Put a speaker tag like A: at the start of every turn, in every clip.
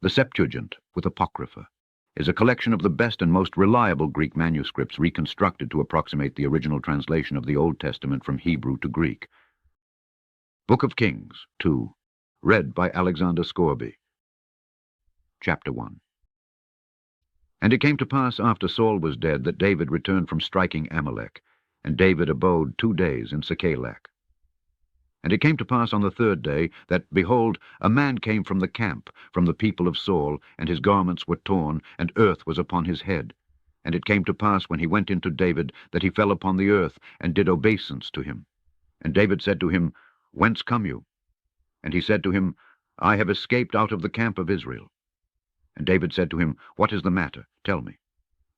A: The Septuagint, with Apocrypha, is a collection of the best and most reliable Greek manuscripts reconstructed to approximate the original translation of the Old Testament from Hebrew to Greek. Book of Kings, 2, read by Alexander Scourby. Chapter 1. And it came to pass after Saul was dead that David returned from striking Amalek, and David abode 2 days in Siklag. And it came to pass on the 3rd day that, behold, a man came from the camp, from the people of Saul, and his garments were torn, and earth was upon his head. And it came to pass, when he went into David, that he fell upon the earth, and did obeisance to him. And David said to him, Whence come you? And he said to him, I have escaped out of the camp of Israel. And David said to him, What is the matter? Tell me.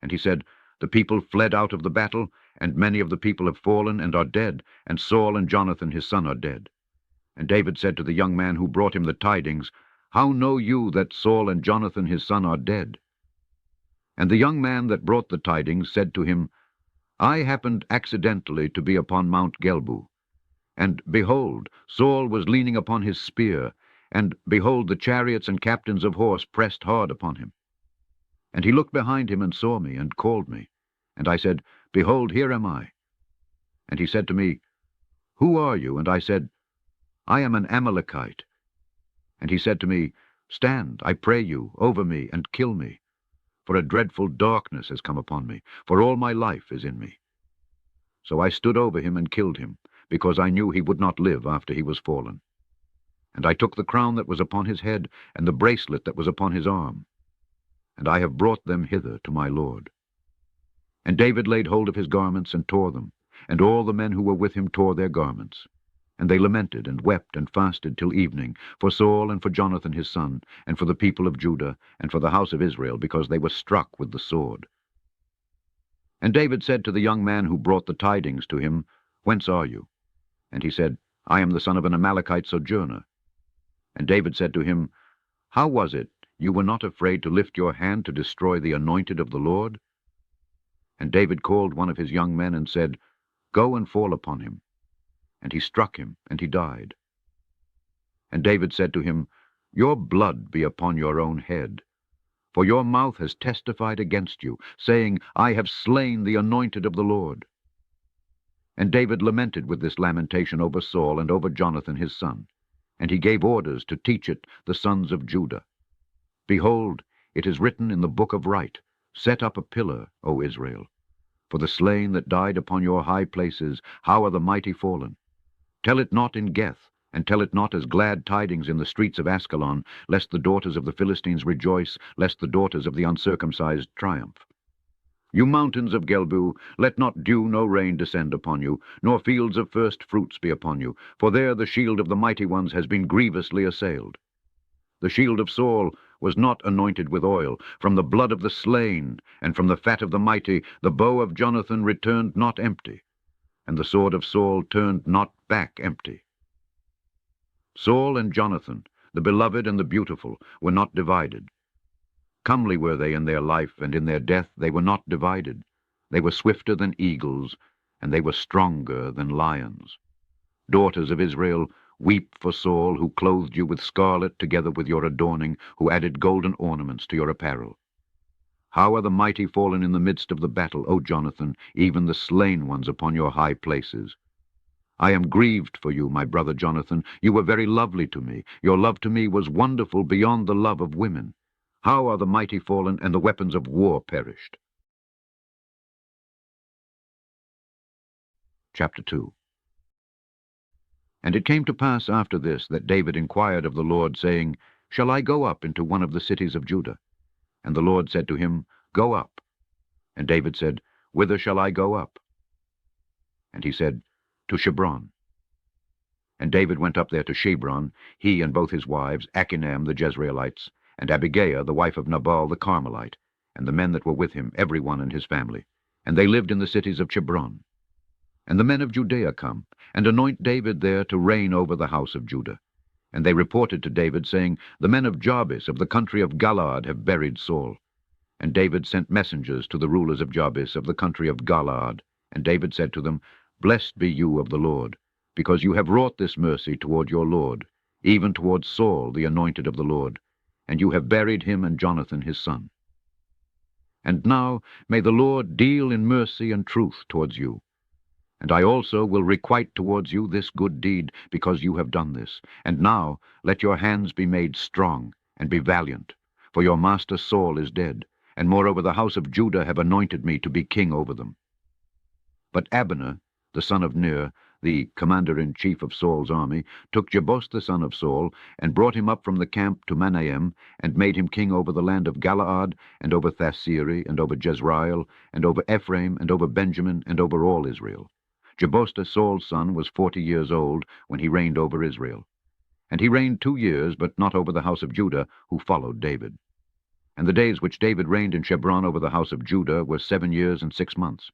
A: And he said, The people fled out of the battle, and many of the people have fallen and are dead, and Saul and Jonathan his son are dead. And David said to the young man who brought him the tidings, How know you that Saul and Jonathan his son are dead? And the young man that brought the tidings said to him, I happened accidentally to be upon Mount Gelbu. And, behold, Saul was leaning upon his spear, and, behold, the chariots and captains of horse pressed hard upon him. And he looked behind him and saw me, and called me. And I said, Behold, here am I. And he said to me, Who are you? And I said, I am an Amalekite. And he said to me, Stand, I pray you, over me, and kill me. For a dreadful darkness has come upon me, for all my life is in me. So I stood over him and killed him, because I knew he would not live after he was fallen. And I took the crown that was upon his head, and the bracelet that was upon his arm. And I have brought them hither to my lord. And David laid hold of his garments and tore them, and all the men who were with him tore their garments. And they lamented and wept and fasted till evening, for Saul and for Jonathan his son, and for the people of Judah, and for the house of Israel, because they were struck with the sword. And David said to the young man who brought the tidings to him, Whence are you? And he said, I am the son of an Amalekite sojourner. And David said to him, How was it you were not afraid to lift your hand to destroy the anointed of the Lord? And David called one of his young men and said, Go and fall upon him. And he struck him, and he died. And David said to him, Your blood be upon your own head. For your mouth has testified against you, saying, I have slain the anointed of the Lord. And David lamented with this lamentation over Saul and over Jonathan his son. And he gave orders to teach it the sons of Judah. Behold, it is written in the book of right, Set up a pillar, O Israel. For the slain that died upon your high places, how are the mighty fallen? Tell it not in Geth, and tell it not as glad tidings in the streets of Askelon, lest the daughters of the Philistines rejoice, lest the daughters of the uncircumcised triumph. You mountains of Gelbu, let not dew nor rain descend upon you, nor fields of first fruits be upon you, for there the shield of the mighty ones has been grievously assailed. The shield of Saul was not anointed with oil. From the blood of the slain, and from the fat of the mighty, the bow of Jonathan returned not empty, and the sword of Saul turned not back empty. Saul and Jonathan, the beloved and the beautiful, were not divided. Comely were they in their life, and in their death they were not divided. They were swifter than eagles, and they were stronger than lions. Daughters of Israel, weep for Saul, who clothed you with scarlet together with your adorning, who added golden ornaments to your apparel. How are the mighty fallen in the midst of the battle, O Jonathan, even the slain ones upon your high places? I am grieved for you, my brother Jonathan. You were very lovely to me. Your love to me was wonderful beyond the love of women. How are the mighty fallen, and the weapons of war perished? Chapter 2. And it came to pass after this that David inquired of the Lord, saying, Shall I go up into one of the cities of Judah? And the Lord said to him, Go up. And David said, Whither shall I go up? And he said, To Shebron. And David went up there to Shebron, he and both his wives, Achinam the Jezreelites, and Abigail the wife of Nabal the Carmelite, and the men that were with him, every one and his family. And they lived in the cities of Shebron. And the men of Judea come, and anoint David there to reign over the house of Judah. And they reported to David, saying, The men of Jabes of the country of Galaad have buried Saul. And David sent messengers to the rulers of Jabes of the country of Galaad. And David said to them, Blessed be you of the Lord, because you have wrought this mercy toward your Lord, even toward Saul the anointed of the Lord. and you have buried him and Jonathan his son. And now may the Lord deal in mercy and truth towards you. And I also will requite towards you this good deed, because you have done this. And now let your hands be made strong, and be valiant, for your master Saul is dead, and moreover the house of Judah have anointed me to be king over them. But Abner, the son of Ner, the commander-in-chief of Saul's army, took Jebus the son of Saul, and brought him up from the camp to Manaim, and made him king over the land of Galaad, and over Thasiri, and over Jezreel, and over Ephraim, and over Benjamin, and over all Israel. Jebus, Saul's son, was 40 years old when he reigned over Israel. And he reigned 2 years, but not over the house of Judah, who followed David. And the days which David reigned in Hebron over the house of Judah were 7 years and 6 months.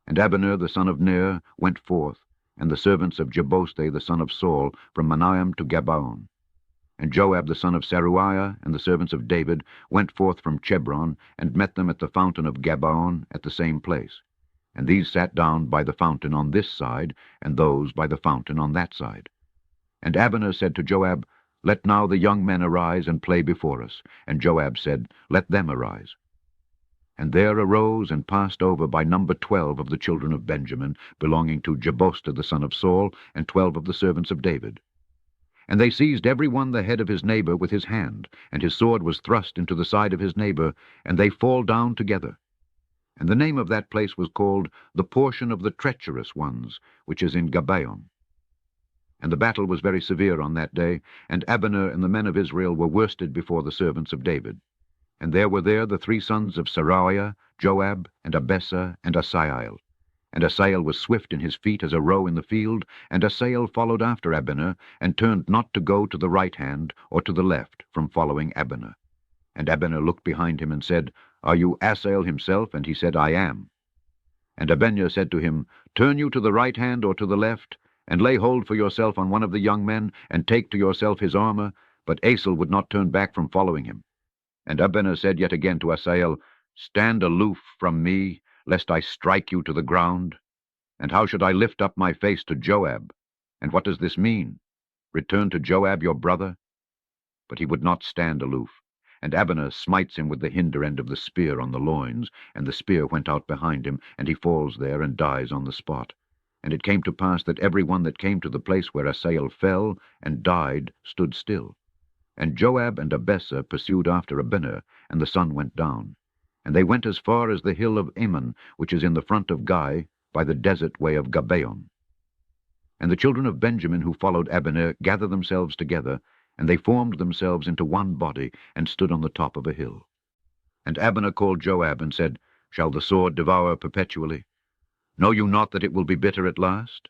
A: And Abner the son of Ner went forth, and the servants of Jebus the son of Saul, from Manaim to Gabaon. And Joab the son of Zeruiah and the servants of David went forth from Chebron, and met them at the fountain of Gabaon at the same place. And these sat down by the fountain on this side, and those by the fountain on that side. And Abner said to Joab, Let now the young men arise and play before us. And Joab said, Let them arise. And there arose and passed over by number 12 of the children of Benjamin, belonging to Jebus the son of Saul, and 12 of the servants of David. And they seized every one the head of his neighbor with his hand, and his sword was thrust into the side of his neighbor, and they fall down together. And the name of that place was called the portion of the treacherous ones, which is in Gabaon. And the battle was very severe on that day, and Abner and the men of Israel were worsted before the servants of David. And there were there the 3 sons of Zeruiah, Joab, and Abessah, and Asael. And Asael was swift in his feet as a roe in the field, and Asael followed after Abner, and turned not to go to the right hand or to the left from following Abner. And Abner looked behind him and said, Are you Asael himself? And he said, I am. And Abner said to him, Turn you to the right hand or to the left, and lay hold for yourself on one of the young men, and take to yourself his armor. But Asael would not turn back from following him. And Abner said yet again to Asael, Stand aloof from me, lest I strike you to the ground. And how should I lift up my face to Joab? And what does this mean? Return to Joab your brother? But he would not stand aloof. And Abner smites him with the hinder end of the spear on the loins, and the spear went out behind him, and he falls there and dies on the spot. And it came to pass that every one that came to the place where Asael fell and died stood still. And Joab and Abessah pursued after Abner, and the sun went down. And they went as far as the hill of Ammon, which is in the front of Gai, by the desert way of Gabaon. And the children of Benjamin who followed Abner gathered themselves together, and they formed themselves into one body, and stood on the top of a hill. And Abner called Joab, and said, Shall the sword devour perpetually? Know you not that it will be bitter at last?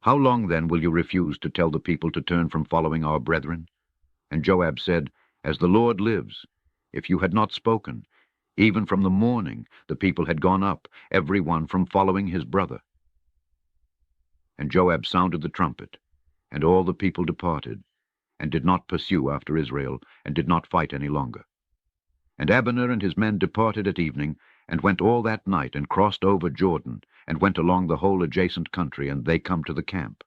A: How long then will you refuse to tell the people to turn from following our brethren? And Joab said, As the Lord lives, if you had not spoken, even from the morning the people had gone up, every one from following his brother. And Joab sounded the trumpet, and all the people departed, and did not pursue after Israel, and did not fight any longer. And Abner and his men departed at evening, and went all that night, and crossed over Jordan, and went along the whole adjacent country, and they come to the camp.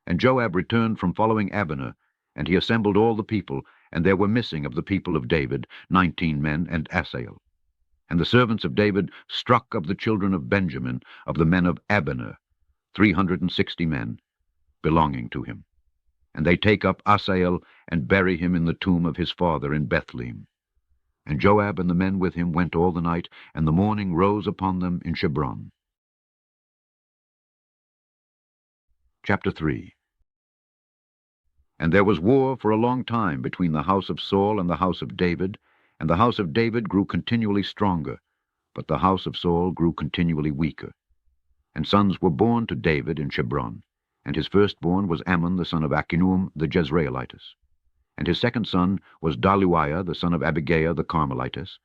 A: And Joab returned from following Abner, and he assembled all the people, and there were missing of the people of David 19 men and Asael. And the servants of David struck of the children of Benjamin, of the men of Abner, 360 men, belonging to him. And they take up Asael, and bury him in the tomb of his father in Bethlehem. And Joab and the men with him went all the night, and the morning rose upon them in Hebron. Chapter 3. And there was war for a long time between the house of Saul and the house of David, and the house of David grew continually stronger, but the house of Saul grew continually weaker. And sons were born to David in Hebron, and his firstborn was Ammon the son of Achinoam the Jezreelitess. And his second son was Daluiah the son of Abigail the Carmelitess,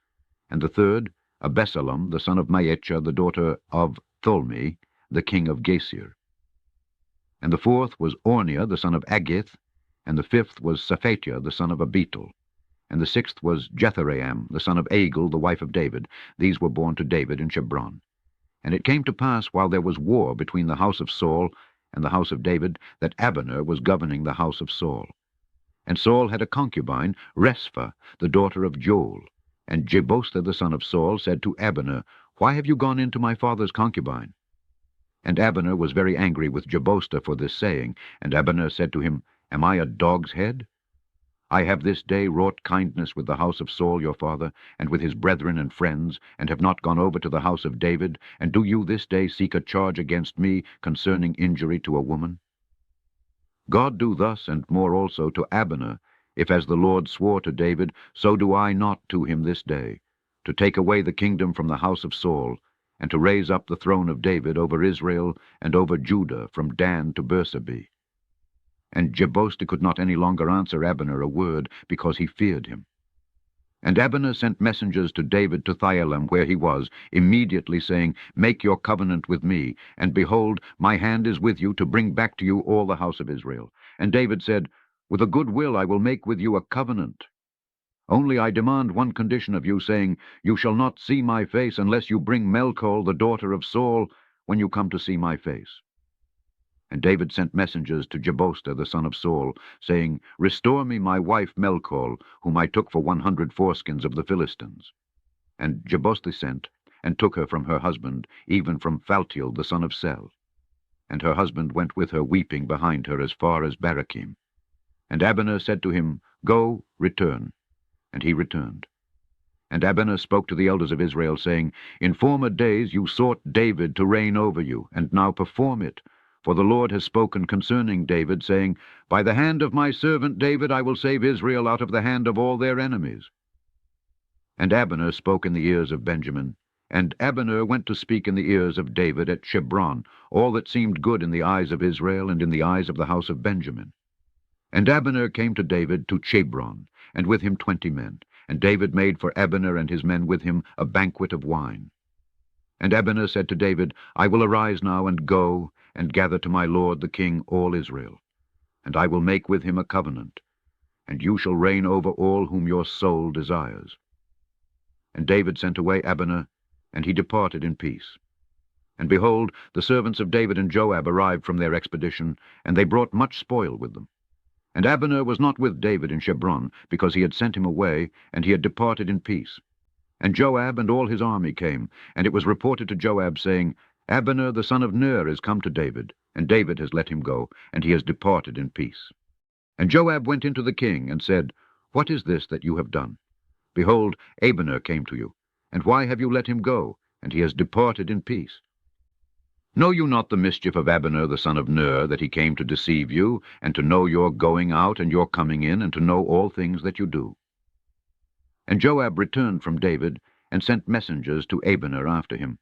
A: and the third, Absalom the son of Maachah the daughter of Tholmi, the king of Gesir. And the fourth was Orniah the son of Agith, and the fifth was Saphatiah the son of Abital, and the sixth was Jetharaam the son of Agil the wife of David. These were born to David in Hebron. And it came to pass, while there was war between the house of Saul and the house of David, that Abner was governing the house of Saul. And Saul had a concubine, Respha, the daughter of Joel. And Ishbosheth the son of Saul said to Abner, Why have you gone into my father's concubine? And Abner was very angry with Ishbosheth for this saying. And Abner said to him, Am I a dog's head? I have this day wrought kindness with the house of Saul your father, and with his brethren and friends, and have not gone over to the house of David, and do you this day seek a charge against me concerning injury to a woman? God do thus and more also to Abner, if as the Lord swore to David, so do I not to him this day, to take away the kingdom from the house of Saul, and to raise up the throne of David over Israel and over Judah from Dan to Beersheba. And Ishbosheth could not any longer answer Abner a word, because he feared him. And Abner sent messengers to David to Thyalim, where he was, immediately saying, Make your covenant with me, and behold, my hand is with you to bring back to you all the house of Israel. And David said, With a good will I will make with you a covenant. Only I demand one condition of you, saying, You shall not see my face unless you bring Melchol, the daughter of Saul, when you come to see my face. And David sent messengers to Ishbosheth the son of Saul, saying, Restore me my wife Melchol, whom I took for 100 foreskins of the Philistines. And Ishbosheth sent, and took her from her husband, even from Phaltiel the son of Sel. And her husband went with her weeping behind her as far as Barachim. And Abner said to him, Go, return. And he returned. And Abner spoke to the elders of Israel, saying, In former days you sought David to reign over you, and now perform it. For the Lord has spoken concerning David, saying, By the hand of my servant David I will save Israel out of the hand of all their enemies. And Abner spoke in the ears of Benjamin. And Abner went to speak in the ears of David at Shebron, all that seemed good in the eyes of Israel and in the eyes of the house of Benjamin. And Abner came to David to Chebron, and with him 20 men. And David made for Abner and his men with him a banquet of wine. And Abner said to David, I will arise now and go, and gather to my lord the king all Israel. And I will make with him a covenant, and you shall reign over all whom your soul desires. And David sent away Abner, and he departed in peace. And behold, the servants of David and Joab arrived from their expedition, and they brought much spoil with them. And Abner was not with David in Chebron, because he had sent him away, and he had departed in peace. And Joab and all his army came, and it was reported to Joab, saying, Abner the son of Ner is come to David, and David has let him go, and he has departed in peace. And Joab went into the king, and said, What is this that you have done? Behold, Abner came to you, and why have you let him go, and he has departed in peace? Know you not the mischief of Abner the son of Ner, that he came to deceive you, and to know your going out and your coming in, and to know all things that you do? And Joab returned from David, and sent messengers to Abner after him.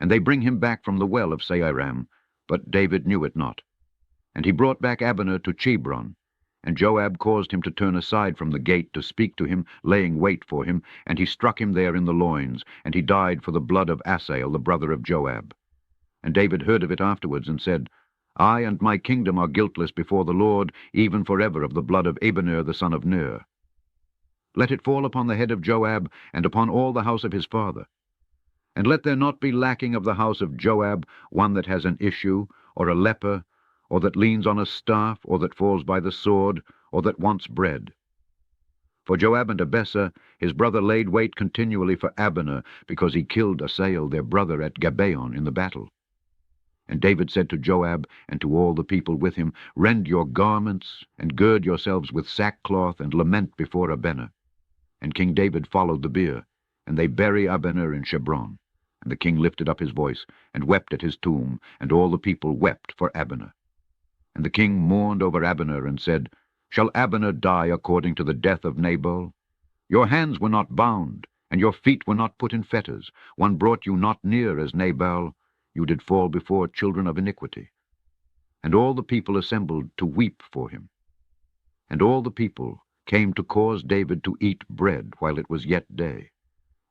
A: And they bring him back from the well of Seiram, but David knew it not. And he brought back Abner to Chebron, and Joab caused him to turn aside from the gate to speak to him, laying wait for him, and he struck him there in the loins, and he died for the blood of Asahel, the brother of Joab. And David heard of it afterwards, and said, I and my kingdom are guiltless before the Lord, even forever of the blood of Abner the son of Ner. Let it fall upon the head of Joab, and upon all the house of his father. And let there not be lacking of the house of Joab one that has an issue, or a leper, or that leans on a staff, or that falls by the sword, or that wants bread. For Joab and Abessah his brother laid wait continually for Abner, because he killed Asahel their brother at Gibeon in the battle. And David said to Joab and to all the people with him, Rend your garments, and gird yourselves with sackcloth, and lament before Abner. And King David followed the bier, and they bury Abner in Chebron. And the king lifted up his voice, and wept at his tomb, and all the people wept for Abner. And the king mourned over Abner, and said, Shall Abner die according to the death of Nabal? Your hands were not bound, and your feet were not put in fetters. One brought you not near as Nabal. You did fall before children of iniquity. And all the people assembled to weep for him. And all the people came to cause David to eat bread while it was yet day.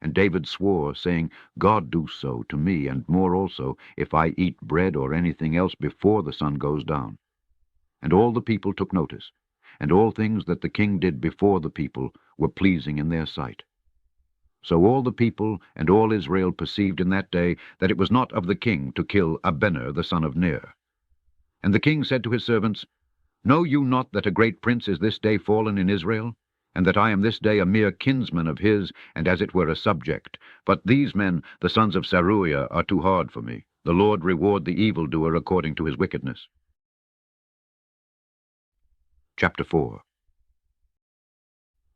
A: And David swore, saying, God do so to me, and more also, if I eat bread or anything else before the sun goes down. And all the people took notice, and all things that the king did before the people were pleasing in their sight. So all the people and all Israel perceived in that day that it was not of the king to kill Abner the son of Ner. And the king said to his servants, Know you not that a great prince is this day fallen in Israel, and that I am this day a mere kinsman of his, and as it were a subject? But these men, the sons of Zeruiah, are too hard for me. The Lord reward the evildoer according to his wickedness. Chapter 4.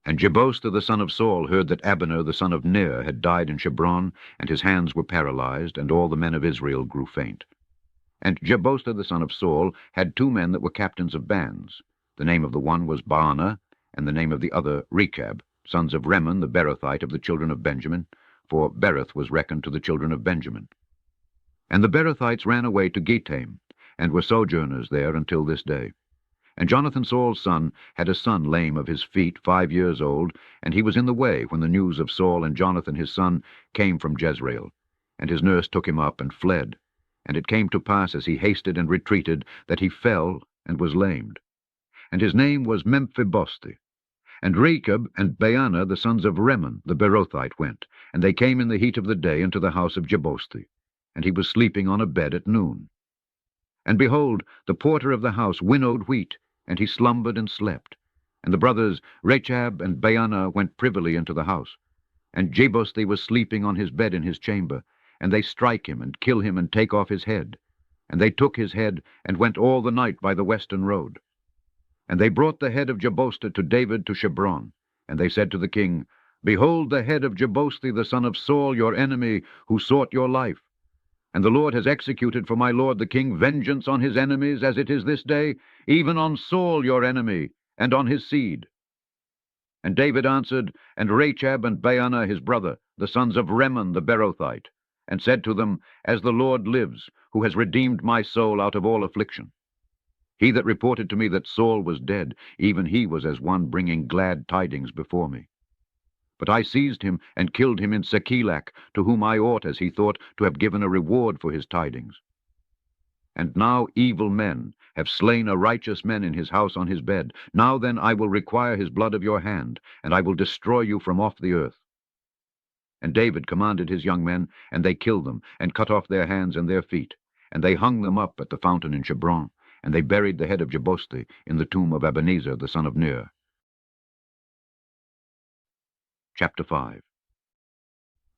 A: And Jebosheth the son of Saul heard that Abner the son of Ner had died in Hebron, and his hands were paralyzed, and all the men of Israel grew faint. And Jebosheth the son of Saul had 2 men that were captains of bands. The name of the one was Baanah, and the name of the other Rechab, sons of Rimmon the Beerothite of the children of Benjamin, for Beeroth was reckoned to the children of Benjamin. And the Beerothites ran away to Gittaim, and were sojourners there until this day. And Jonathan Saul's son had a son lame of his feet, 5 years old, and he was in the way when the news of Saul and Jonathan his son came from Jezreel. And his nurse took him up and fled. And it came to pass, as he hasted and retreated, that he fell and was lamed. And his name was Mephibosheth. And Rechab and Baanah the sons of Rimmon the Beerothite went, and they came in the heat of the day into the house of Jebosheth. And he was sleeping on a bed at noon. And behold, the porter of the house winnowed wheat, and he slumbered and slept. And the brothers Rechab and Baanah went privily into the house. And Jebosheth was sleeping on his bed in his chamber, and they strike him, and kill him, and take off his head. And they took his head, and went all the night by the western road. And they brought the head of Jebosheth to David to Hebron. And they said to the king, Behold the head of Jebosheth the son of Saul, your enemy, who sought your life. And the Lord has executed for my lord the king vengeance on his enemies, as it is this day, even on Saul your enemy, and on his seed. And David answered, and Rechab and Baanah his brother, the sons of Rimmon the Beerothite, and said to them, As the Lord lives, who has redeemed my soul out of all affliction. He that reported to me that Saul was dead, even he was as one bringing glad tidings before me. But I seized him and killed him in Sekilach, to whom I ought, as he thought, to have given a reward for his tidings. And now evil men have slain a righteous man in his house on his bed. Now then I will require his blood of your hand, and I will destroy you from off the earth. And David commanded his young men, and they killed them, and cut off their hands and their feet. And they hung them up at the fountain in Hebron, and they buried the head of Jebosheth in the tomb of Ebenezer the son of Ner. Chapter 5.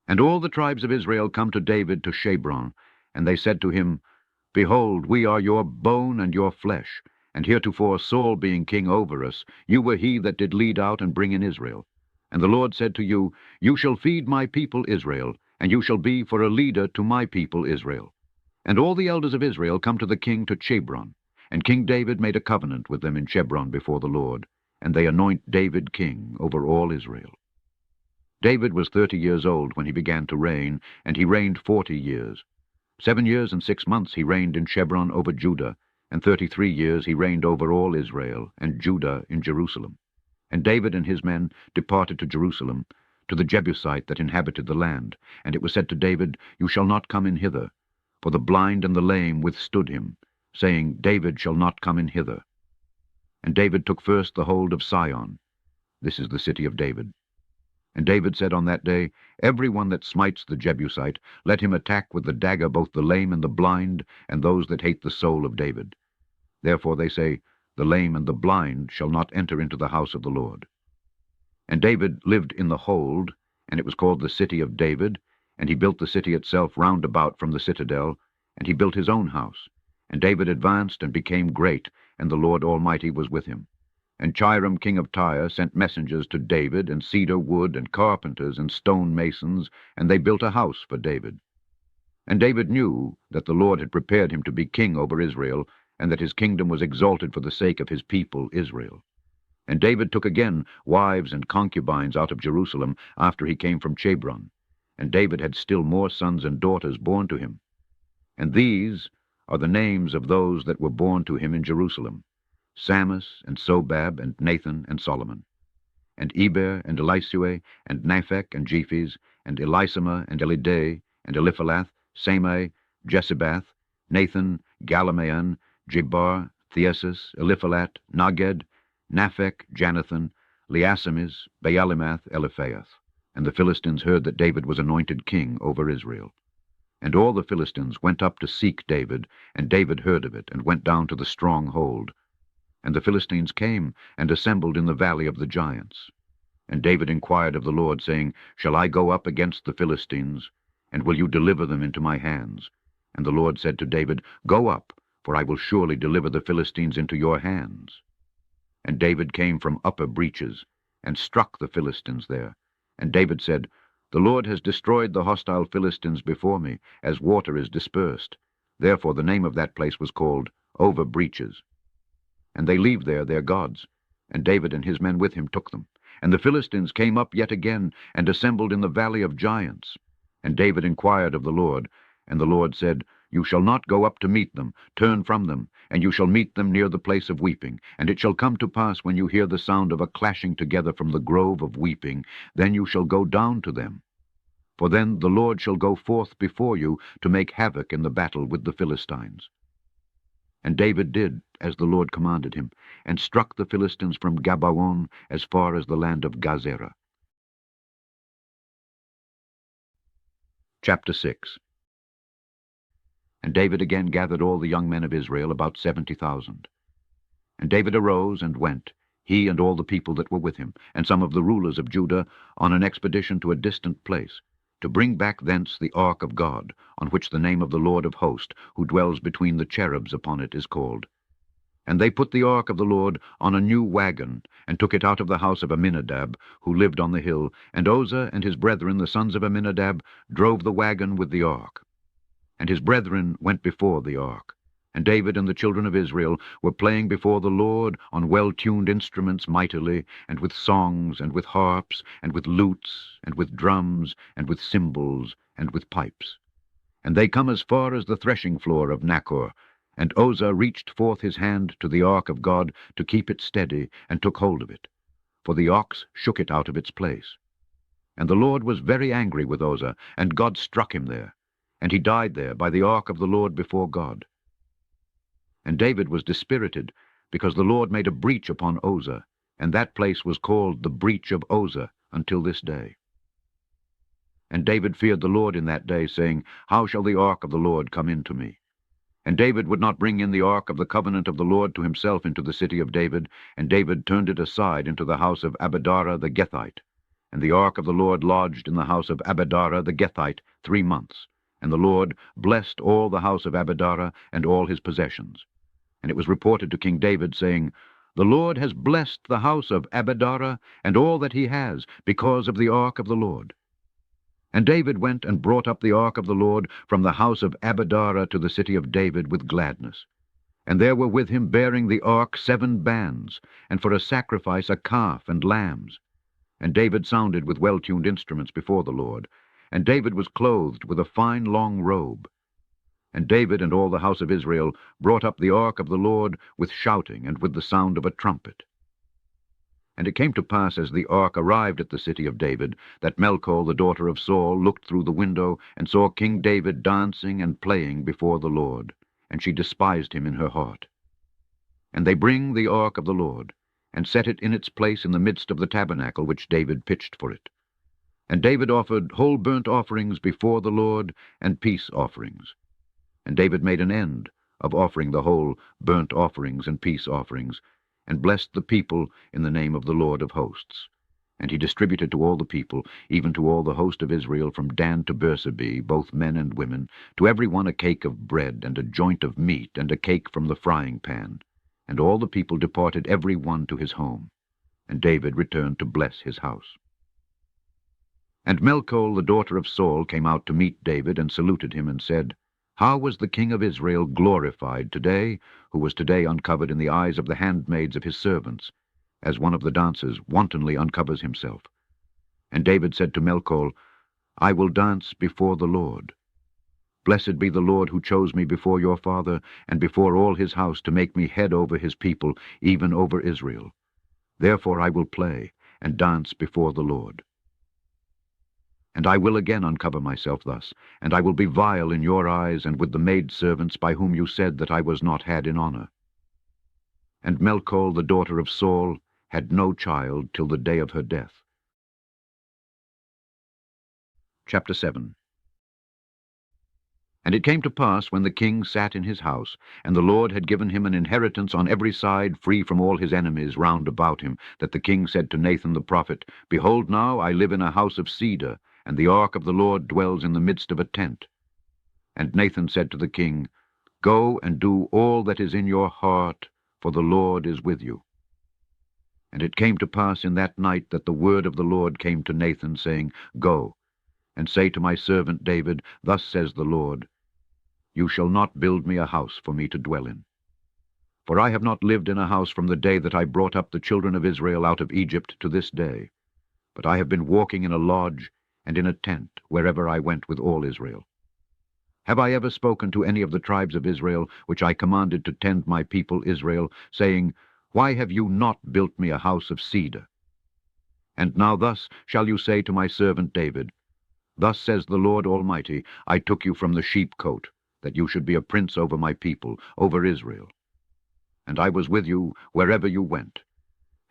A: And all the tribes of Israel come to David to Hebron, and they said to him, Behold, we are your bone and your flesh, and heretofore Saul being king over us, you were he that did lead out and bring in Israel. And the Lord said to you, You shall feed my people Israel, and you shall be for a leader to my people Israel. And all the elders of Israel come to the king to Hebron, and King David made a covenant with them in Hebron before the Lord, and they anoint David king over all Israel. David was 30 years old when he began to reign, and he reigned 40 years. 7 years and 6 months he reigned in Hebron over Judah, and 33 years he reigned over all Israel, and Judah in Jerusalem. And David and his men departed to Jerusalem, to the Jebusite that inhabited the land. And it was said to David, You shall not come in hither. For the blind and the lame withstood him, saying, David shall not come in hither. And David took first the hold of Sion. This is the city of David. And David said on that day, Every one that smites the Jebusite, let him attack with the dagger both the lame and the blind, and those that hate the soul of David. Therefore they say, The lame and the blind shall not enter into the house of the Lord. And David lived in the hold, and it was called the city of David, and he built the city itself round about from the citadel, and he built his own house. And David advanced and became great, and the Lord Almighty was with him. And Chiram king of Tyre sent messengers to David, and cedar wood, and carpenters, and stone masons, and they built a house for David. And David knew that the Lord had prepared him to be king over Israel, and that his kingdom was exalted for the sake of his people Israel. And David took again wives and concubines out of Jerusalem after he came from Hebron. And David had still more sons and daughters born to him. And these are the names of those that were born to him in Jerusalem: Sammus, and Sobab, and Nathan, and Solomon, and Eber, and Elisue, and Naphek, and Jephis, and Elisama, and Eliday, and Eliphalath, Samai, Jesabath, Nathan, Galamaon, Jebar, Theusus, Eliphalet, Naged, Naphek, Jonathan, Liasamis, Baalimath, Eliphaz. And the Philistines heard that David was anointed king over Israel. And all the Philistines went up to seek David, and David heard of it, and went down to the stronghold. And the Philistines came and assembled in the valley of the giants. And David inquired of the Lord, saying, Shall I go up against the Philistines? And will you deliver them into my hands? And the Lord said to David, Go up, for I will surely deliver the Philistines into your hands. And David came from upper breaches, and struck the Philistines there. And David said, The Lord has destroyed the hostile Philistines before me, as water is dispersed. Therefore the name of that place was called Over Breaches. And they leave there their gods, and David and his men with him took them. And the Philistines came up yet again, and assembled in the valley of giants. And David inquired of the Lord, and the Lord said, You shall not go up to meet them, turn from them, and you shall meet them near the place of weeping. And it shall come to pass, when you hear the sound of a clashing together from the grove of weeping, then you shall go down to them. For then the Lord shall go forth before you to make havoc in the battle with the Philistines. And David did as the Lord commanded him, and struck the Philistines from Gabaon as far as the land of Gazera. Chapter 6. And David again gathered all the young men of Israel, about 70,000. And David arose and went, he and all the people that were with him, and some of the rulers of Judah, on an expedition to a distant place, to bring back thence the ark of God, on which the name of the Lord of hosts, who dwells between the cherubs upon it, is called. And they put the ark of the Lord on a new wagon, and took it out of the house of Amminadab, who lived on the hill, and Uzzah and his brethren, the sons of Amminadab, drove the wagon with the ark. And his brethren went before the ark. And David and the children of Israel were playing before the Lord on well-tuned instruments mightily, and with songs, and with harps, and with lutes, and with drums, and with cymbals, and with pipes. And they come as far as the threshing floor of Nachor. And Uzzah reached forth his hand to the ark of God to keep it steady, and took hold of it. For the ox shook it out of its place. And the Lord was very angry with Uzzah, and God struck him there. And he died there by the ark of the Lord before God. And David was dispirited, because the Lord made a breach upon Uzzah, and that place was called the breach of Uzzah until this day. And David feared the Lord in that day, saying, How shall the ark of the Lord come in to me? And David would not bring in the ark of the covenant of the Lord to himself into the city of David, and David turned it aside into the house of Abiathar the Gethite. And the ark of the Lord lodged in the house of Abiathar the Gethite 3 months. And the Lord blessed all the house of Abiathar and all his possessions. And it was reported to King David, saying, The Lord has blessed the house of Abiathar and all that he has, because of the ark of the Lord. And David went and brought up the ark of the Lord from the house of Abiathar to the city of David with gladness. And there were with him bearing the ark 7 bands, and for a sacrifice a calf and lambs. And David sounded with well-tuned instruments before the Lord. And David was clothed with a fine long robe. And David and all the house of Israel brought up the ark of the Lord with shouting and with the sound of a trumpet. And it came to pass, as the ark arrived at the city of David, that Melchol the daughter of Saul looked through the window, and saw King David dancing and playing before the Lord, and she despised him in her heart. And they bring the ark of the Lord, and set it in its place in the midst of the tabernacle which David pitched for it. And David offered whole burnt offerings before the Lord, and peace offerings. And David made an end of offering the whole burnt offerings and peace offerings, and blessed the people in the name of the Lord of hosts. And he distributed to all the people, even to all the host of Israel, from Dan to Beerseba, both men and women, to every one a cake of bread, and a joint of meat, and a cake from the frying pan. And all the people departed every one to his home. And David returned to bless his house. And Melchol the daughter of Saul came out to meet David, and saluted him, and said, How was the king of Israel glorified today, who was today uncovered in the eyes of the handmaids of his servants, as one of the dancers wantonly uncovers himself? And David said to Melchol, I will dance before the Lord. Blessed be the Lord who chose me before your father, and before all his house, to make me head over his people, even over Israel. Therefore I will play, and dance before the Lord. And I will again uncover myself thus, and I will be vile in your eyes, and with the maidservants by whom you said that I was not had in honor. And Melchol the daughter of Saul had no child till the day of her death. Chapter 7. And it came to pass, when the king sat in his house, and the Lord had given him an inheritance on every side, free from all his enemies round about him, that the king said to Nathan the prophet, Behold, now I live in a house of cedar, and the ark of the Lord dwells in the midst of a tent. And Nathan said to the king, Go and do all that is in your heart, for the Lord is with you. And it came to pass in that night that the word of the Lord came to Nathan, saying, Go, and say to my servant David, Thus says the Lord, You shall not build me a house for me to dwell in. For I have not lived in a house from the day that I brought up the children of Israel out of Egypt to this day, but I have been walking in a lodge and in a tent wherever I went with all Israel. Have I ever spoken to any of the tribes of Israel, which I commanded to tend my people Israel, saying, Why have you not built me a house of cedar? And now thus shall you say to my servant David, Thus says the Lord Almighty, I took you from the sheepcote, that you should be a prince over my people, over Israel. And I was with you wherever you went,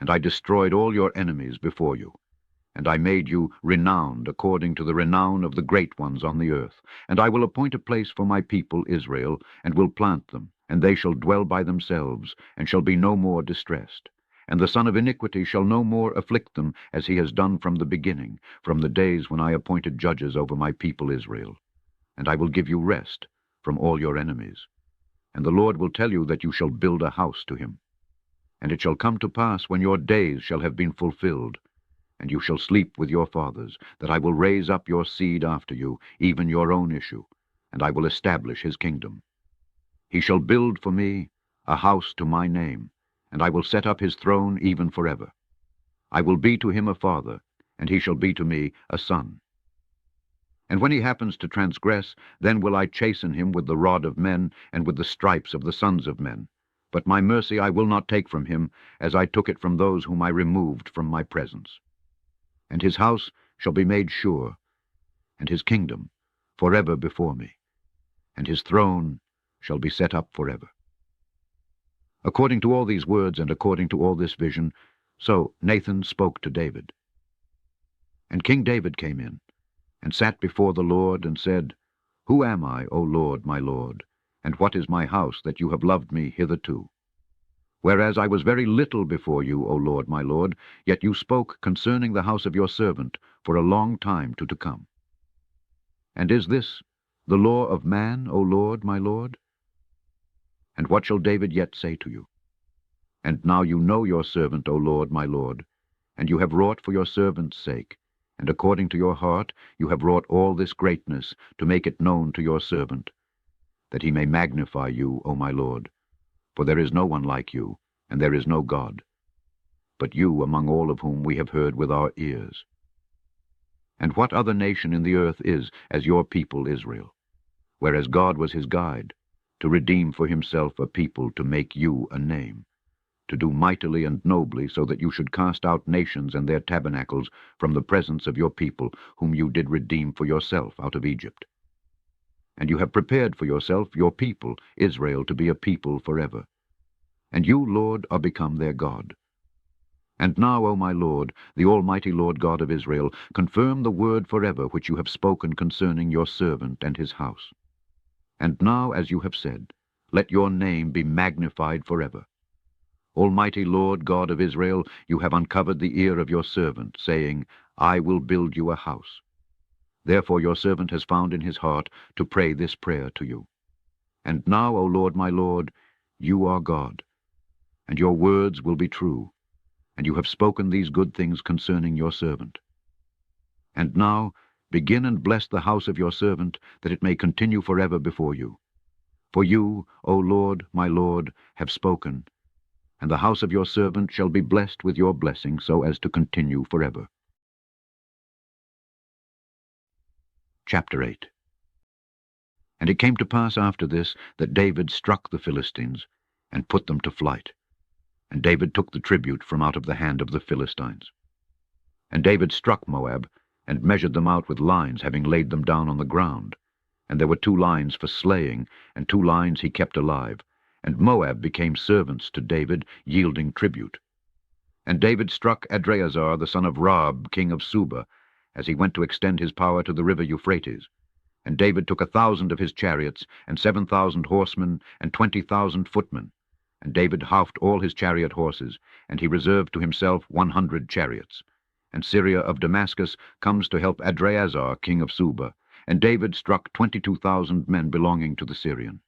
A: and I destroyed all your enemies before you. And I made you renowned according to the renown of the great ones on the earth. And I will appoint a place for my people Israel, and will plant them, and they shall dwell by themselves, and shall be no more distressed. And the son of iniquity shall no more afflict them, as he has done from the beginning, from the days when I appointed judges over my people Israel. And I will give you rest from all your enemies. And the Lord will tell you that you shall build a house to him. And it shall come to pass, when your days shall have been fulfilled, and you shall sleep with your fathers, that I will raise up your seed after you, even your own issue, and I will establish his kingdom. He shall build for me a house to my name, and I will set up his throne even forever. I will be to him a father, and he shall be to me a son. And when he happens to transgress, then will I chasten him with the rod of men, and with the stripes of the sons of men. But my mercy I will not take from him, as I took it from those whom I removed from my presence. And his house shall be made sure, and his kingdom forever before me, and his throne shall be set up forever. According to all these words, and according to all this vision, so Nathan spoke to David. And King David came in, and sat before the Lord, and said, Who am I, O Lord, my Lord, and what is my house, that you have loved me hitherto? Whereas I was very little before you, O Lord, my Lord, yet you spoke concerning the house of your servant for a long time to come. And is this the law of man, O Lord, my Lord? And what shall David yet say to you? And now you know your servant, O Lord, my Lord, and you have wrought for your servant's sake, and according to your heart you have wrought all this greatness, to make it known to your servant, that he may magnify you, O my Lord. For there is no one like you, and there is no God, but you, among all of whom we have heard with our ears. And what other nation in the earth is as your people Israel, whereas God was his guide, to redeem for himself a people, to make you a name, to do mightily and nobly, so that you should cast out nations and their tabernacles from the presence of your people, whom you did redeem for yourself out of Egypt. And you have prepared for yourself your people, Israel, to be a people forever. And you, Lord, are become their God. And now, O my Lord, the Almighty Lord God of Israel, confirm the word forever which you have spoken concerning your servant and his house. And now, as you have said, let your name be magnified forever. Almighty Lord God of Israel, you have uncovered the ear of your servant, saying, I will build you a house. Therefore your servant has found in his heart to pray this prayer to you. And now, O Lord my Lord, you are God, and your words will be true, and you have spoken these good things concerning your servant. And now begin and bless the house of your servant, that it may continue forever before you. For you, O Lord, my Lord, have spoken, and the house of your servant shall be blessed with your blessing, so as to continue forever. Chapter 8. And it came to pass after this, that David struck the Philistines, and put them to flight. And David took the tribute from out of the hand of the Philistines. And David struck Moab, and measured them out with lines, having laid them down on the ground. And there were 2 lines for slaying, and 2 lines he kept alive. And Moab became servants to David, yielding tribute. And David struck Adreazar the son of Raab, king of Suba, as he went to extend his power to the river Euphrates. And David took 1,000 of his chariots, and 7,000 horsemen, and 20,000 footmen. And David halved all his chariot horses, and he reserved to himself 100 chariots. And Syria of Damascus comes to help Adreazar, king of Suba, and David struck 22,000 men belonging to the Syrian.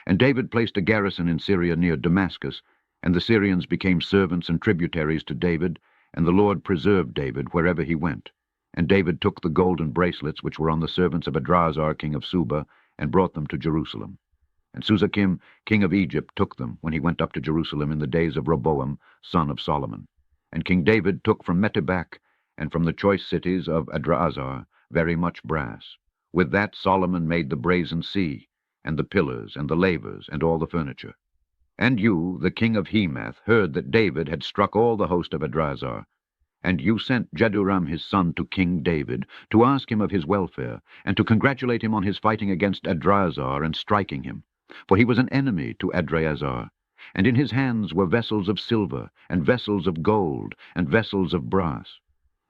A: And David placed a garrison in Syria near Damascus, and the Syrians became servants and tributaries to David, and the Lord preserved David wherever he went. And David took the golden bracelets which were on the servants of Adreazar, king of Suba, and brought them to Jerusalem. And Susakim, king of Egypt, took them when he went up to Jerusalem in the days of Rehoboam, son of Solomon. And King David took from Mephibosheth and from the choice cities of Adreazar very much brass. With that Solomon made the brazen sea, and the pillars, and the lavers, and all the furniture. And you, the king of Hemath, heard that David had struck all the host of Adreazar. And you sent Jeduram his son to King David, to ask him of his welfare, and to congratulate him on his fighting against Adreazar and striking him. For he was an enemy to Adreazar, and in his hands were vessels of silver, and vessels of gold, and vessels of brass.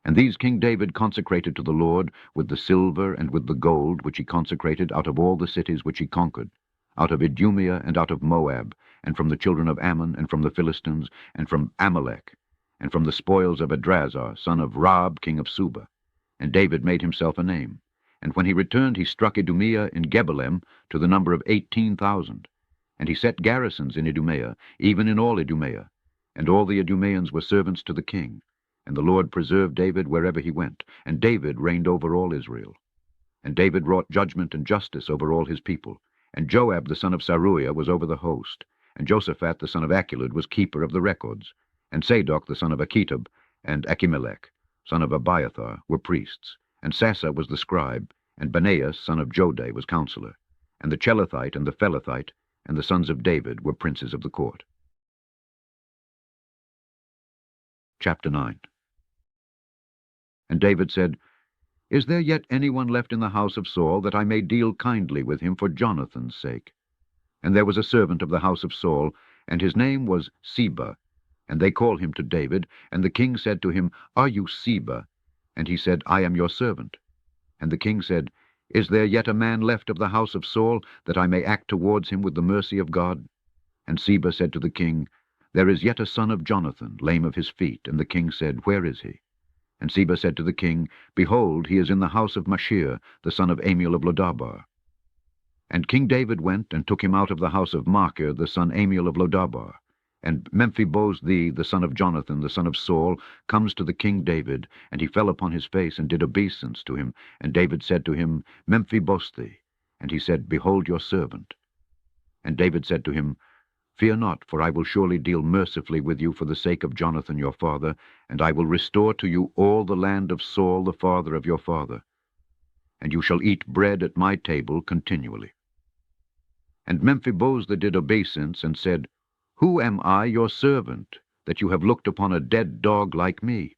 A: And these King David consecrated to the Lord, with the silver and with the gold, which he consecrated out of all the cities which he conquered, out of Idumea and out of Moab, and from the children of Ammon, and from the Philistines, and from Amalek, and from the spoils of Adreazar, son of Raab, king of Suba. And David made himself a name. And when he returned, he struck Idumea in Gebelem to the number of 18,000. And he set garrisons in Idumea, even in all Idumea. And all the Idumeans were servants to the king. And the Lord preserved David wherever he went, and David reigned over all Israel. And David wrought judgment and justice over all his people. And Joab the son of Saruiah was over the host. And Joshaphat the son of Achilud was keeper of the records. And Zadok the son of Achitub, and Achimelech, son of Abiathar, were priests. And Sasa was the scribe, and Benaiah son of Jodai was counselor. And the Chelethite and the Phelethite, and the sons of David were princes of the court. Chapter 9. And David said, Is there yet anyone left in the house of Saul, that I may deal kindly with him for Jonathan's sake? And there was a servant of the house of Saul, and his name was Siba. And they called him to David, and the king said to him, Are you Siba? And he said, I am your servant. And the king said, Is there yet a man left of the house of Saul, that I may act towards him with the mercy of God? And Siba said to the king, There is yet a son of Jonathan, lame of his feet. And the king said, Where is he? And Siba said to the king, Behold, he is in the house of Machir, the son of Amiel of Lodabar. And King David went, and took him out of the house of Machir, the son Amiel of Lodabar. And Mephibosheth, the son of Jonathan, the son of Saul, comes to the king David, and he fell upon his face, and did obeisance to him. And David said to him, Mephibosheth. And he said, Behold your servant. And David said to him, Fear not, for I will surely deal mercifully with you for the sake of Jonathan your father, and I will restore to you all the land of Saul the father of your father. And you shall eat bread at my table continually. And Mephibosheth did obeisance, and said, Who am I, your servant, that you have looked upon a dead dog like me?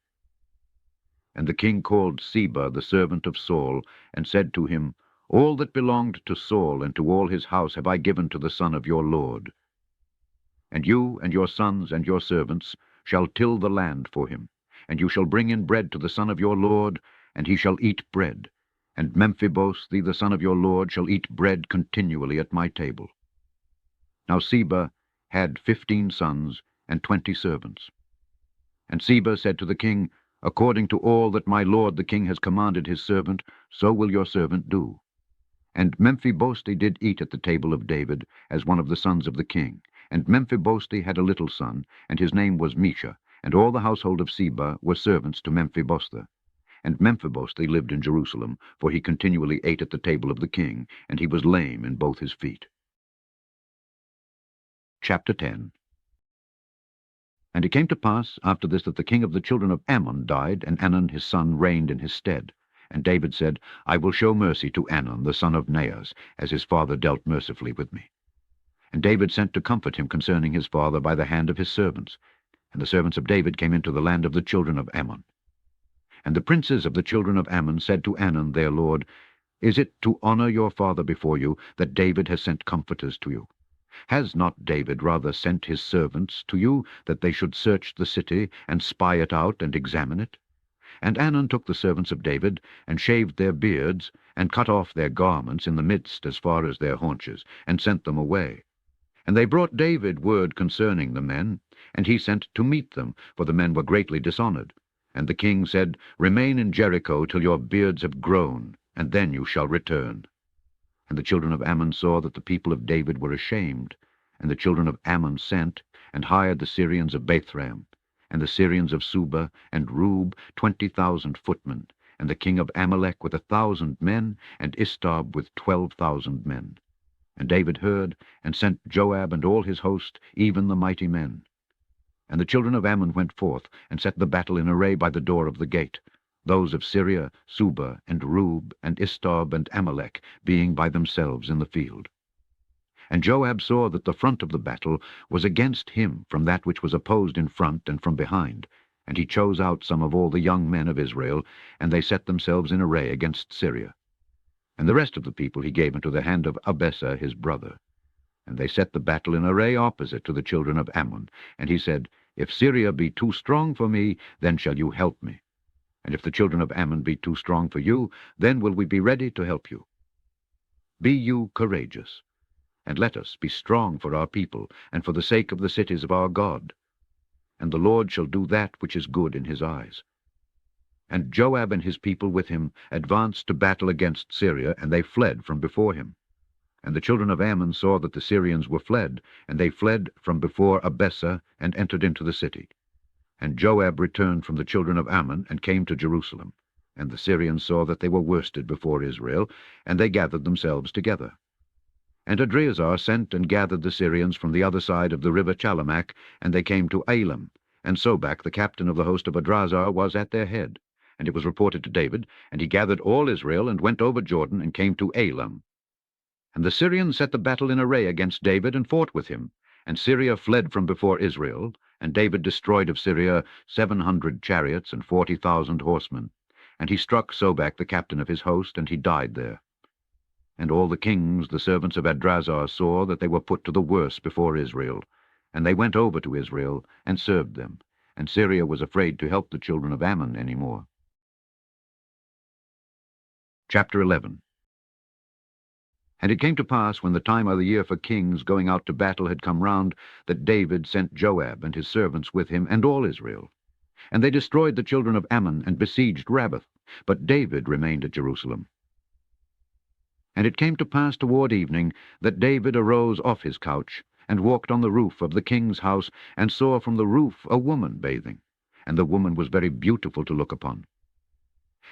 A: And the king called Siba, the servant of Saul, and said to him, All that belonged to Saul and to all his house have I given to the son of your lord. And you and your sons and your servants shall till the land for him, and you shall bring in bread to the son of your lord, and he shall eat bread. And Mephibosheth, the son of your lord, shall eat bread continually at my table. Now Siba had 15 sons and 20 servants. And Siba said to the king, According to all that my lord the king has commanded his servant, so will your servant do. And Mephibosheth did eat at the table of David, as one of the sons of the king. And Mephibosheth had a little son, and his name was Misha, and all the household of Siba were servants to Mephibosheth. And Mephibosheth lived in Jerusalem, for he continually ate at the table of the king, and he was lame in both his feet. Chapter 10. And it came to pass after this that the king of the children of Ammon died, and Anan his son reigned in his stead. And David said, I will show mercy to Anan the son of Naas, as his father dealt mercifully with me. And David sent to comfort him concerning his father by the hand of his servants. And the servants of David came into the land of the children of Ammon. And the princes of the children of Ammon said to Anan their lord, Is it to honor your father before you that David has sent comforters to you? Has not David rather sent his servants to you, that they should search the city, and spy it out, and examine it? And Anan took the servants of David, and shaved their beards, and cut off their garments in the midst as far as their haunches, and sent them away. And they brought David word concerning the men, and he sent to meet them, for the men were greatly dishonored. And the king said, Remain in Jericho till your beards have grown, and then you shall return. And the children of Ammon saw that the people of David were ashamed. And the children of Ammon sent, and hired the Syrians of Bethram, and the Syrians of Suba, and Rub 20,000 footmen, and the king of Amalek with 1,000 men, and Ishbosheth with 12,000 men. And David heard, and sent Joab and all his host, even the mighty men. And the children of Ammon went forth, and set the battle in array by the door of the gate, those of Syria, Suba, and Rub, and Ishbosheth, and Amalek, being by themselves in the field. And Joab saw that the front of the battle was against him from that which was opposed in front and from behind, and he chose out some of all the young men of Israel, and they set themselves in array against Syria. And the rest of the people he gave into the hand of Abishai his brother. And they set the battle in array opposite to the children of Ammon, and he said, If Syria be too strong for me, then shall you help me. And if the children of Ammon be too strong for you, then will we be ready to help you. Be you courageous, and let us be strong for our people, and for the sake of the cities of our God. And the Lord shall do that which is good in his eyes. And Joab and his people with him advanced to battle against Syria, and they fled from before him. And the children of Ammon saw that the Syrians were fled, and they fled from before Abishai, and entered into the city. And Joab returned from the children of Ammon, and came to Jerusalem. And the Syrians saw that they were worsted before Israel, and they gathered themselves together. And Adreazar sent and gathered the Syrians from the other side of the river Chalamac, and they came to Elam. And Sobach, the captain of the host of Adreazar, was at their head. And it was reported to David, and he gathered all Israel, and went over Jordan, and came to Elam. And the Syrians set the battle in array against David, and fought with him. And Syria fled from before Israel, and David destroyed of Syria 700 chariots and 40,000 horsemen. And he struck Sobach, the captain of his host, and he died there. And all the kings, the servants of Adreazar, saw that they were put to the worse before Israel. And they went over to Israel, and served them. And Syria was afraid to help the children of Ammon any more. Chapter 11. And it came to pass, when the time of the year for kings going out to battle had come round, that David sent Joab and his servants with him, and all Israel. And they destroyed the children of Ammon, and besieged Rabbath. But David remained at Jerusalem. And it came to pass toward evening, that David arose off his couch, and walked on the roof of the king's house, and saw from the roof a woman bathing. And the woman was very beautiful to look upon.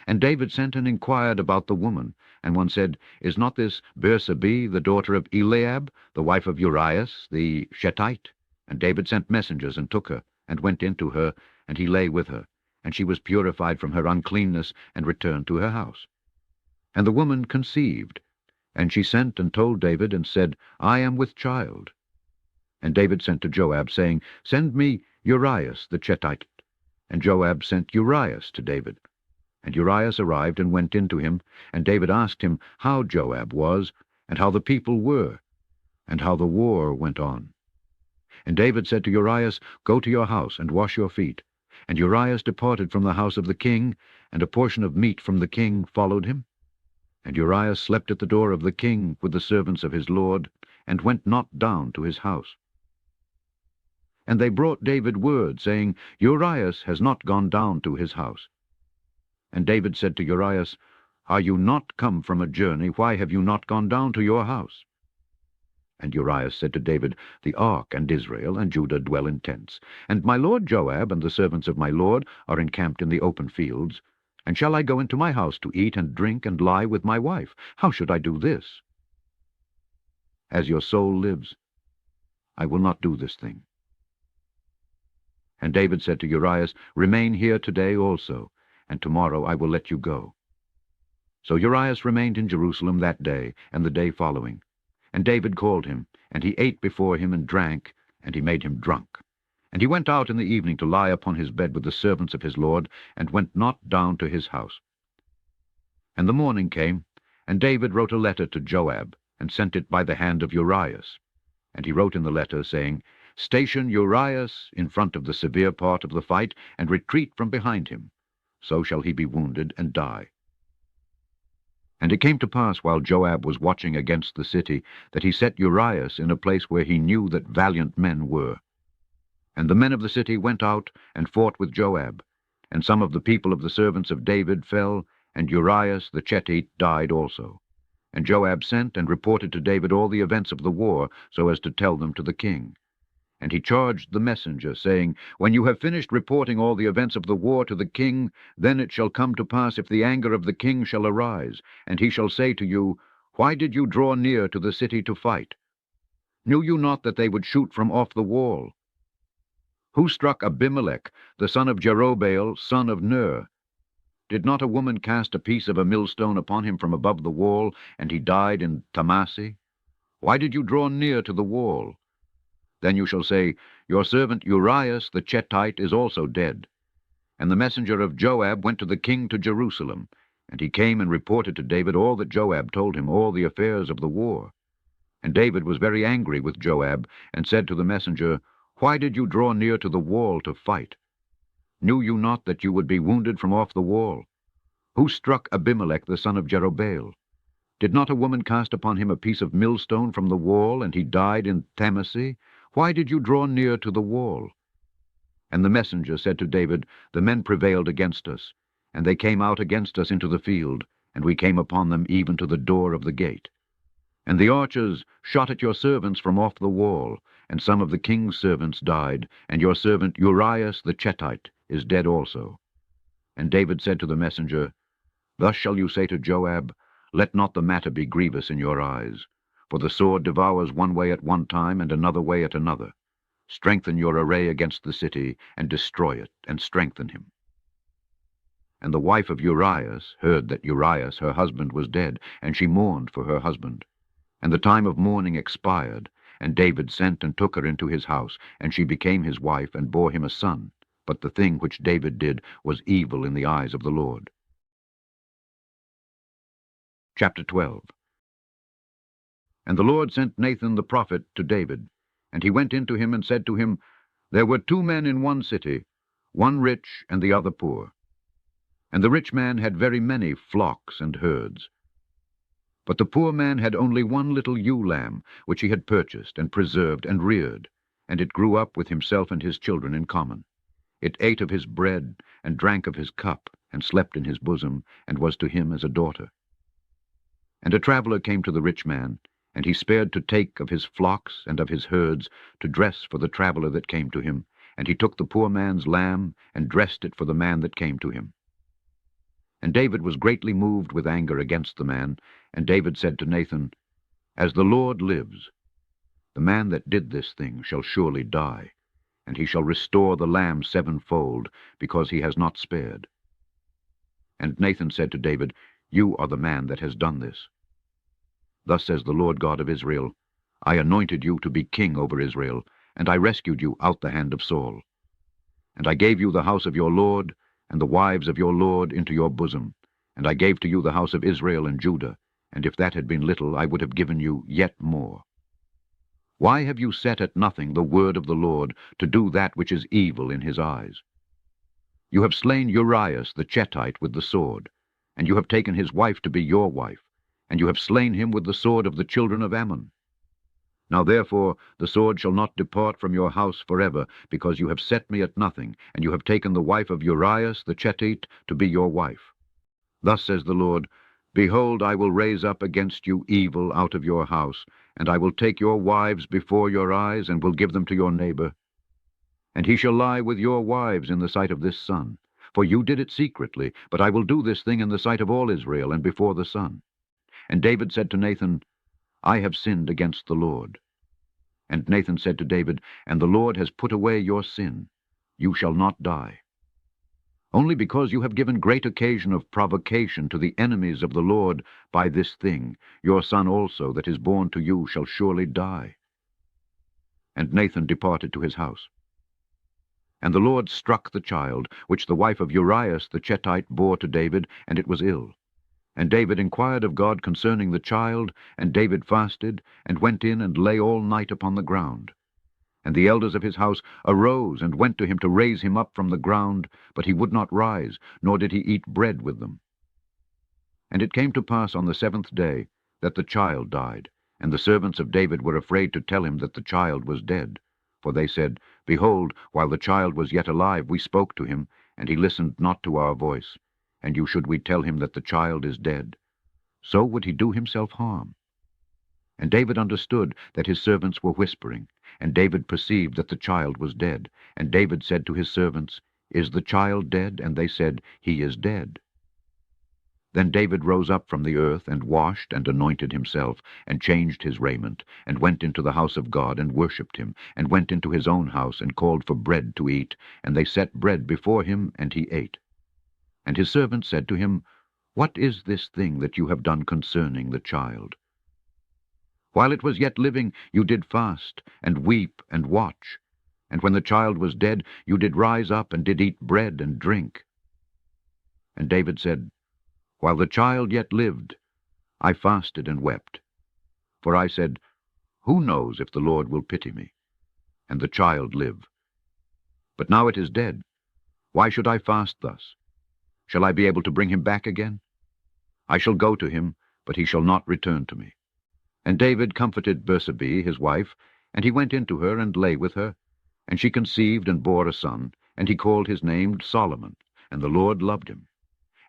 A: And David sent and inquired about the woman. And one said, Is not this Bathsheba, the daughter of Eliab, the wife of Urias, the Shetite? And David sent messengers, and took her, and went into her, and he lay with her. And she was purified from her uncleanness, and returned to her house. And the woman conceived. And she sent and told David, and said, I am with child. And David sent to Joab, saying, Send me Urias the Shetite. And Joab sent Urias to David. And Urias arrived, and went in to him. And David asked him how Joab was, and how the people were, and how the war went on. And David said to Urias, Go to your house, and wash your feet. And Urias departed from the house of the king, and a portion of meat from the king followed him. And Urias slept at the door of the king with the servants of his lord, and went not down to his house. And they brought David word, saying, Urias has not gone down to his house. And David said to Urias, Are you not come from a journey? Why have you not gone down to your house? And Urias said to David, The ark and Israel and Judah dwell in tents, and my lord Joab and the servants of my lord are encamped in the open fields. And shall I go into my house to eat and drink and lie with my wife? How should I do this? As your soul lives, I will not do this thing. And David said to Urias, Remain here today also, and tomorrow I will let you go. So Urias remained in Jerusalem that day and the day following. And David called him, and he ate before him and drank, and he made him drunk. And he went out in the evening to lie upon his bed with the servants of his lord, and went not down to his house. And the morning came, and David wrote a letter to Joab, and sent it by the hand of Urias. And he wrote in the letter, saying, Station Urias in front of the severe part of the fight, and retreat from behind him. so shall he be wounded and die. And it came to pass, while Joab was watching against the city, that he set Urias in a place where he knew that valiant men were. And the men of the city went out and fought with Joab, and some of the people of the servants of David fell, and Urias the Chetite died also. And Joab sent and reported to David all the events of the war, so as to tell them to the king. And he charged the messenger, saying, When you have finished reporting all the events of the war to the king, then it shall come to pass, if the anger of the king shall arise, and he shall say to you, Why did you draw near to the city to fight? Knew you not that they would shoot from off the wall? Who struck Abimelech, the son of Jerubbaal, son of Ner? Did not a woman cast a piece of a millstone upon him from above the wall, and he died in Tamasi? Why did you draw near to the wall? Then you shall say, Your servant Urias the Chetite is also dead. And the messenger of Joab went to the king to Jerusalem, and he came and reported to David all that Joab told him, all the affairs of the war. And David was very angry with Joab, and said to the messenger, Why did you draw near to the wall to fight? Knew you not that you would be wounded from off the wall? Who struck Abimelech the son of Jerubbaal? Did not a woman cast upon him a piece of millstone from the wall, and he died in Tamasi? Why did you draw near to the wall? And the messenger said to David, The men prevailed against us, and they came out against us into the field, and we came upon them even to the door of the gate. And the archers shot at your servants from off the wall, and some of the king's servants died, and your servant Urias the Chetite is dead also. And David said to the messenger, Thus shall you say to Joab, Let not the matter be grievous in your eyes. For the sword devours one way at one time, and another way at another. Strengthen your array against the city, and destroy it, and strengthen him. And the wife of Urias heard that Urias her husband was dead, and she mourned for her husband. And the time of mourning expired, and David sent and took her into his house, and she became his wife, and bore him a son. But the thing which David did was evil in the eyes of the Lord. Chapter 12. And the Lord sent Nathan the prophet to David, and he went in to him and said to him, There were 2 men in one city, one rich and the other poor. And the rich man had very many flocks and herds. But the poor man had only one little ewe lamb, which he had purchased and preserved and reared, and it grew up with himself and his children in common. It ate of his bread, and drank of his cup, and slept in his bosom, and was to him as a daughter. And a traveler came to the rich man, and he spared to take of his flocks and of his herds to dress for the traveler that came to him, and he took the poor man's lamb, and dressed it for the man that came to him. And David was greatly moved with anger against the man, and David said to Nathan, As the Lord lives, the man that did this thing shall surely die, and he shall restore the lamb 7-fold, because he has not spared. And Nathan said to David, You are the man that has done this. Thus says the Lord God of Israel, I anointed you to be king over Israel, and I rescued you out the hand of Saul. And I gave you the house of your Lord, and the wives of your Lord into your bosom, and I gave to you the house of Israel and Judah, and if that had been little, I would have given you yet more. Why have you set at nothing the word of the Lord, to do that which is evil in his eyes? You have slain Urias the Chetite with the sword, and you have taken his wife to be your wife, and you have slain him with the sword of the children of Ammon. Now therefore the sword shall not depart from your house forever, because you have set me at nothing, and you have taken the wife of Urias the Chetite to be your wife. Thus says the Lord, Behold, I will raise up against you evil out of your house, and I will take your wives before your eyes, and will give them to your neighbor. And he shall lie with your wives in the sight of this sun. For you did it secretly, but I will do this thing in the sight of all Israel, and before the sun. And David said to Nathan, I have sinned against the Lord. And Nathan said to David, And the Lord has put away your sin. You shall not die. Only because you have given great occasion of provocation to the enemies of the Lord by this thing, your son also that is born to you shall surely die. And Nathan departed to his house. And the Lord struck the child, which the wife of Urias the Chetite bore to David, and it was ill. And David inquired of God concerning the child, and David fasted, and went in and lay all night upon the ground. And the elders of his house arose and went to him to raise him up from the ground, but he would not rise, nor did he eat bread with them. And it came to pass on the 7th day that the child died, and the servants of David were afraid to tell him that the child was dead. For they said, Behold, while the child was yet alive, we spoke to him, and he listened not to our voice. And you should we tell him that the child is dead? So would he do himself harm. And David understood that his servants were whispering, and David perceived that the child was dead. And David said to his servants, Is the child dead? And they said, He is dead. Then David rose up from the earth, and washed, and anointed himself, and changed his raiment, and went into the house of God, and worshipped him, and went into his own house, and called for bread to eat. And they set bread before him, and he ate. And his servants said to him, What is this thing that you have done concerning the child? While it was yet living, you did fast, and weep, and watch. And when the child was dead, you did rise up, and did eat bread and drink. And David said, While the child yet lived, I fasted and wept. For I said, Who knows if the Lord will pity me, and the child live? But now it is dead. Why should I fast thus? Shall I be able to bring him back again? I shall go to him, but he shall not return to me. And David comforted Bathsheba, his wife, and he went into her and lay with her. And she conceived and bore a son, and he called his name Solomon, and the Lord loved him.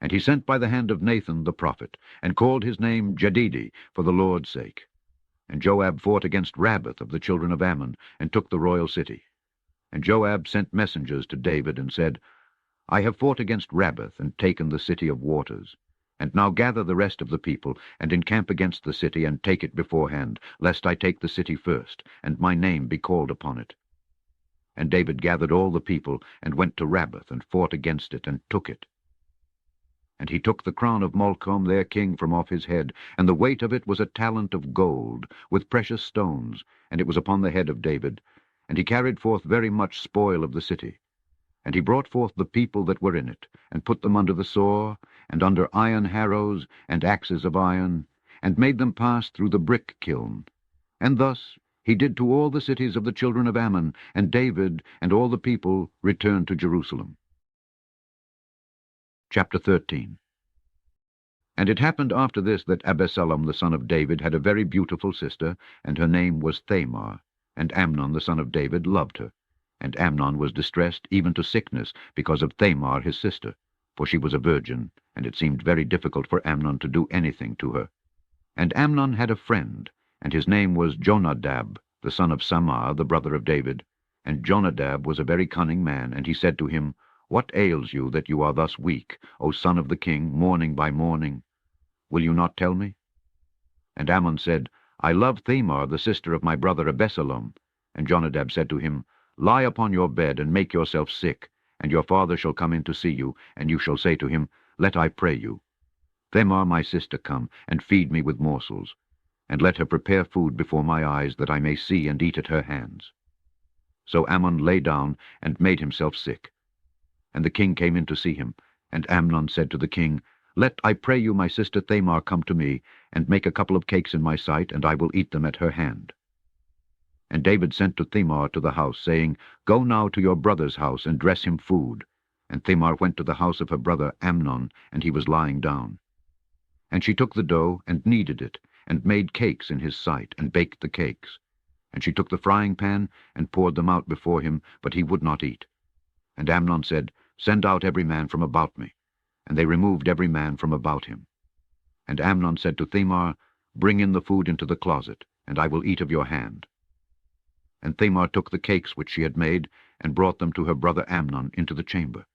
A: And he sent by the hand of Nathan the prophet, and called his name Jedidi, for the Lord's sake. And Joab fought against Rabbath of the children of Ammon, and took the royal city. And Joab sent messengers to David, and said, I have fought against Rabbath, and taken the city of waters. And now gather the rest of the people, and encamp against the city, and take it beforehand, lest I take the city first, and my name be called upon it. And David gathered all the people, and went to Rabbath, and fought against it, and took it. And he took the crown of Malcham their king from off his head, and the weight of it was a talent of gold, with precious stones, and it was upon the head of David. And he carried forth very much spoil of the city. And he brought forth the people that were in it, and put them under the saw, and under iron harrows, and axes of iron, and made them pass through the brick kiln. And thus he did to all the cities of the children of Ammon, and David and all the people returned to Jerusalem. Chapter 13. And it happened after this that Absalom the son of David had a very beautiful sister, and her name was Tamar. And Amnon the son of David loved her. And Amnon was distressed even to sickness because of Tamar his sister, for she was a virgin, and it seemed very difficult for Amnon to do anything to her. And Amnon had a friend, and his name was Jonadab, the son of Samar, the brother of David. And Jonadab was a very cunning man, and he said to him, What ails you that you are thus weak, O son of the king, morning by morning? Will you not tell me? And Ammon said, I love Tamar, the sister of my brother Absalom. And Jonadab said to him, Lie upon your bed, and make yourself sick, and your father shall come in to see you, and you shall say to him, Let I pray you. Tamar my sister come, and feed me with morsels, and let her prepare food before my eyes, that I may see and eat at her hands. So Ammon lay down, and made himself sick. And the king came in to see him, and Amnon said to the king, Let, I pray you, my sister Tamar come to me, and make a couple of cakes in my sight, and I will eat them at her hand. And David sent to Tamar to the house, saying, Go now to your brother's house, and dress him food. And Tamar went to the house of her brother Amnon, and he was lying down. And she took the dough, and kneaded it, and made cakes in his sight, and baked the cakes. And she took the frying pan, and poured them out before him, but he would not eat. And Amnon said, Send out every man from about me. And they removed every man from about him. And Amnon said to Tamar, Bring in the food into the closet, and I will eat of your hand. And Tamar took the cakes which she had made, and brought them to her brother Amnon into the chamber.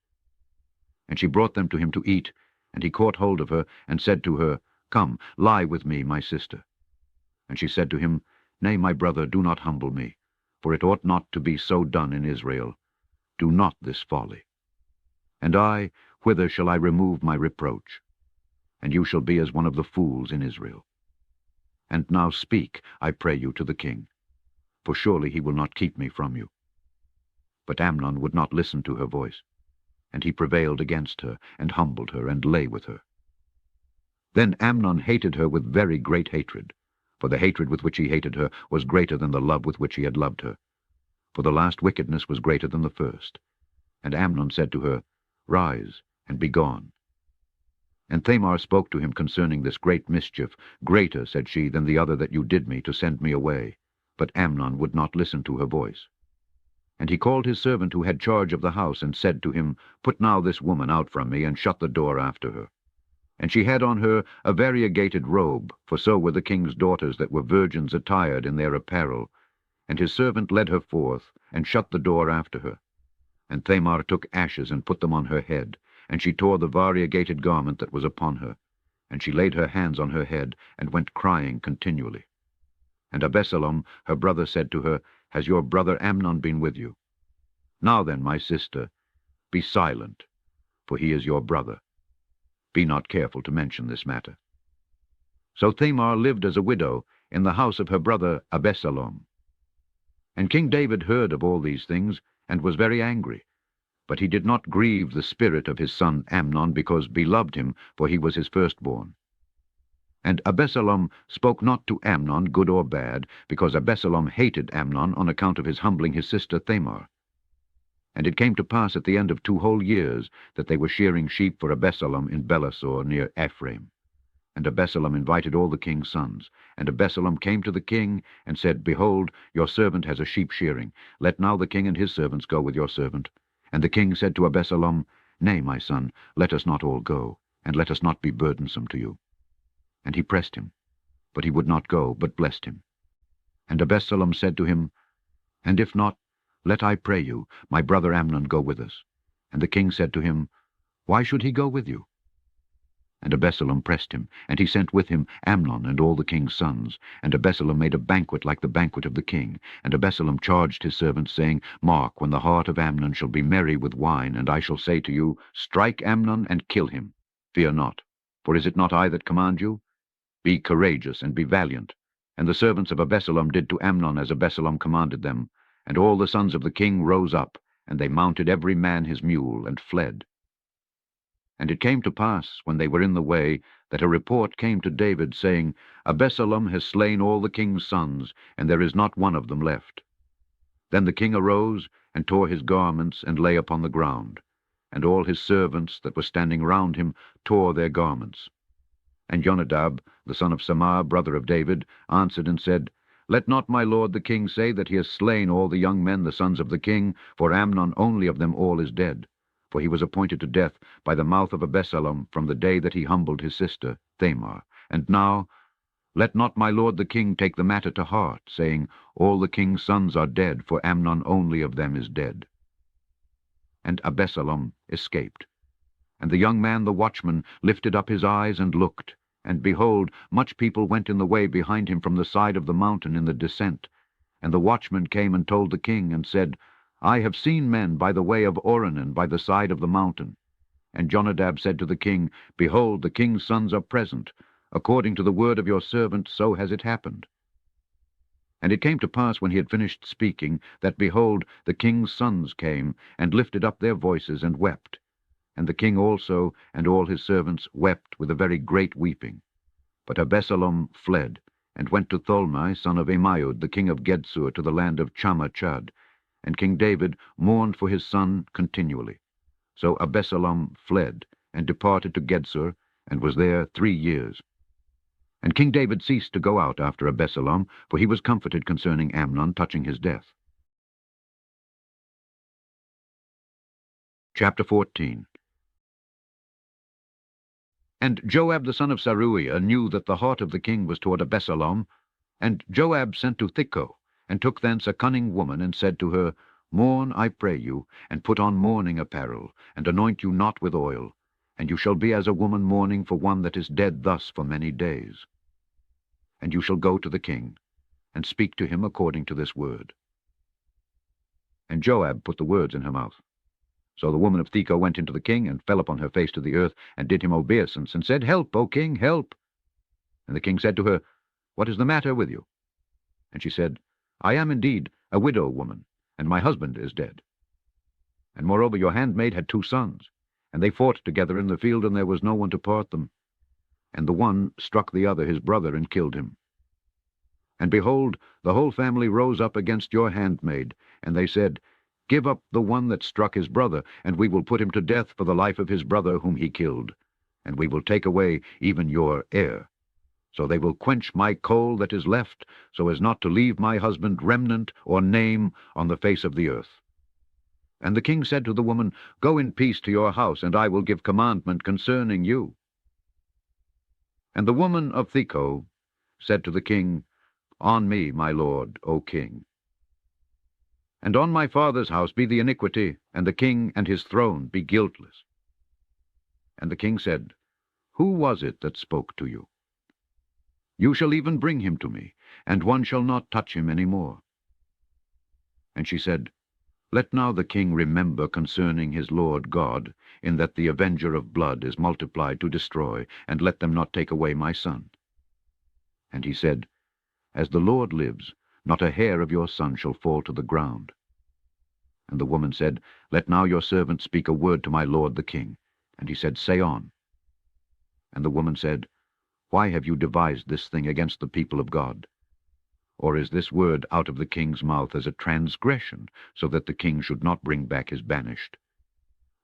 A: And she brought them to him to eat, and he caught hold of her, and said to her, Come, lie with me, my sister. And she said to him, Nay, my brother, do not humble me, for it ought not to be so done in Israel. Do not this folly. And I, whither shall I remove my reproach? And you shall be as one of the fools in Israel. And now speak, I pray you, to the king, for surely he will not keep me from you. But Amnon would not listen to her voice, and he prevailed against her, and humbled her, and lay with her. Then Amnon hated her with very great hatred, for the hatred with which he hated her was greater than the love with which he had loved her. for the last wickedness was greater than the first. And Amnon said to her, Rise, and be gone. And Tamar spoke to him concerning this great mischief. Greater, said she, than the other that you did me, to send me away. But Amnon would not listen to her voice. And he called his servant who had charge of the house, and said to him, Put now this woman out from me, and shut the door after her. And she had on her a variegated robe, for so were the king's daughters that were virgins attired in their apparel. And his servant led her forth, and shut the door after her. And Tamar took ashes, and put them on her head, and she tore the variegated garment that was upon her. And she laid her hands on her head, and went crying continually. And Absalom, her brother, said to her, Has your brother Amnon been with you? Now then, my sister, be silent, for he is your brother. Be not careful to mention this matter. So Tamar lived as a widow in the house of her brother Absalom. And King David heard of all these things, and was very angry. But he did not grieve the spirit of his son Amnon, because beloved him, for he was his firstborn. And Absalom spoke not to Amnon, good or bad, because Absalom hated Amnon on account of his humbling his sister Tamar. And it came to pass at the end of 2 whole years that they were shearing sheep for Absalom in Belasor near Ephraim. And Absalom invited all the king's sons. And Absalom came to the king, and said, Behold, your servant has a sheep shearing. Let now the king and his servants go with your servant. And the king said to Absalom, Nay, my son, let us not all go, and let us not be burdensome to you. And he pressed him, but he would not go, but blessed him. And Absalom said to him, And if not, let, I pray you, my brother Amnon go with us. And the king said to him, Why should he go with you? And Absalom pressed him, and he sent with him Amnon and all the king's sons. And Absalom made a banquet like the banquet of the king. And Absalom charged his servants, saying, Mark, when the heart of Amnon shall be merry with wine, and I shall say to you, Strike Amnon and kill him. Fear not, for is it not I that command you? Be courageous and be valiant. And the servants of Absalom did to Amnon as Absalom commanded them. And all the sons of the king rose up, and they mounted every man his mule, and fled. And it came to pass, when they were in the way, that a report came to David, saying, Absalom has slain all the king's sons, and there is not one of them left. Then the king arose, and tore his garments, and lay upon the ground. And all his servants that were standing round him tore their garments. And Jonadab, the son of Samar, brother of David, answered and said, Let not my lord the king say that he has slain all the young men, the sons of the king, for Amnon only of them all is dead. For he was appointed to death by the mouth of Absalom from the day that he humbled his sister Tamar. And now, let not my lord the king take the matter to heart, saying, All the king's sons are dead, for Amnon only of them is dead. And Absalom escaped. And the young man the watchman lifted up his eyes and looked, and behold, much people went in the way behind him from the side of the mountain in the descent. And the watchman came and told the king, and said, I have seen men by the way of Oranan, by the side of the mountain. And Jonadab said to the king, Behold, the king's sons are present. According to the word of your servant, so has it happened. And it came to pass, when he had finished speaking, that, behold, the king's sons came, and lifted up their voices, and wept. And the king also, and all his servants, wept with a very great weeping. But Absalom fled, and went to Tholmai, son of Ammiud, the king of Gedzur, to the land of Chamachad. And King David mourned for his son continually. So Absalom fled, and departed to Gedzur, and was there 3 years. And King David ceased to go out after Absalom, for he was comforted concerning Amnon touching his death. Chapter 14. And Joab the son of Zeruiah knew that the heart of the king was toward Absalom. And Joab sent to Thicco, and took thence a cunning woman, and said to her, Mourn, I pray you, and put on mourning apparel, and anoint you not with oil, and you shall be as a woman mourning for one that is dead thus for many days. And you shall go to the king, and speak to him according to this word. And Joab put the words in her mouth. So the woman of Thicco went into the king, and fell upon her face to the earth, and did him obeisance, and said, Help, O king, help! And the king said to her, What is the matter with you? And she said, I am indeed a widow woman, and my husband is dead. And moreover your handmaid had 2 sons, and they fought together in the field, and there was no one to part them. And the one struck the other his brother, and killed him. And behold, the whole family rose up against your handmaid, and they said, Give up the one that struck his brother, and we will put him to death for the life of his brother whom he killed, and we will take away even your heir. So they will quench my coal that is left, so as not to leave my husband remnant or name on the face of the earth. And the king said to the woman, Go in peace to your house, and I will give commandment concerning you. And the woman of Theco said to the king, On me, my lord, O king. And on my father's house be the iniquity, and the king and his throne be guiltless. And the king said, Who was it that spoke to you? You shall even bring him to me, and one shall not touch him any more. And she said, Let now the king remember concerning his Lord God, in that the avenger of blood is multiplied to destroy, and let them not take away my son. And he said, As the Lord lives, not a hair of your son shall fall to the ground. And the woman said, Let now your servant speak a word to my lord the king. And he said, Say on. And the woman said, Why have you devised this thing against the people of God? Or is this word out of the king's mouth as a transgression, so that the king should not bring back his banished?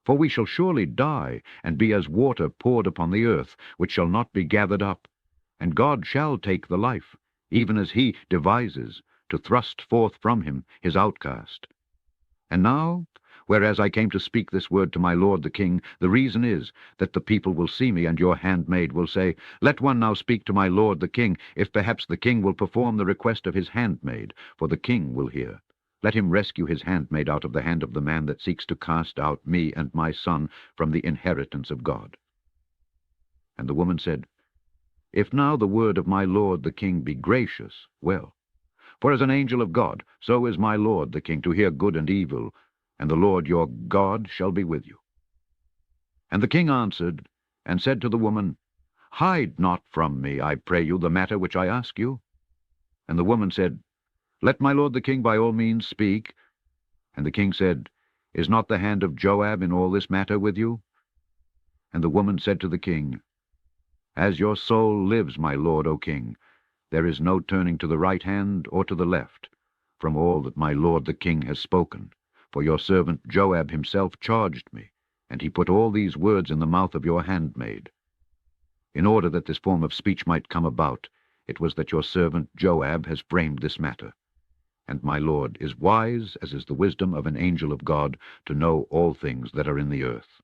A: For we shall surely die, and be as water poured upon the earth, which shall not be gathered up. And God shall take the life, even as he devises, to thrust forth from him his outcast. And now, whereas I came to speak this word to my lord the king, the reason is that the people will see me, and your handmaid will say, Let one now speak to my lord the king, if perhaps the king will perform the request of his handmaid, for the king will hear. Let him rescue his handmaid out of the hand of the man that seeks to cast out me and my son from the inheritance of God. And the woman said, If now the word of my lord the king be gracious, well. For as an angel of God, so is my lord the king to hear good and evil, and the Lord your God shall be with you. And the king answered, and said to the woman, Hide not from me, I pray you, the matter which I ask you. And the woman said, Let my lord the king by all means speak. And the king said, Is not the hand of Joab in all this matter with you? And the woman said to the king, As your soul lives, my lord, O king, there is no turning to the right hand or to the left, from all that my lord the king has spoken. For your servant Joab himself charged me, and he put all these words in the mouth of your handmaid. In order that this form of speech might come about, it was that your servant Joab has framed this matter. And my lord is wise, as is the wisdom of an angel of God, to know all things that are in the earth.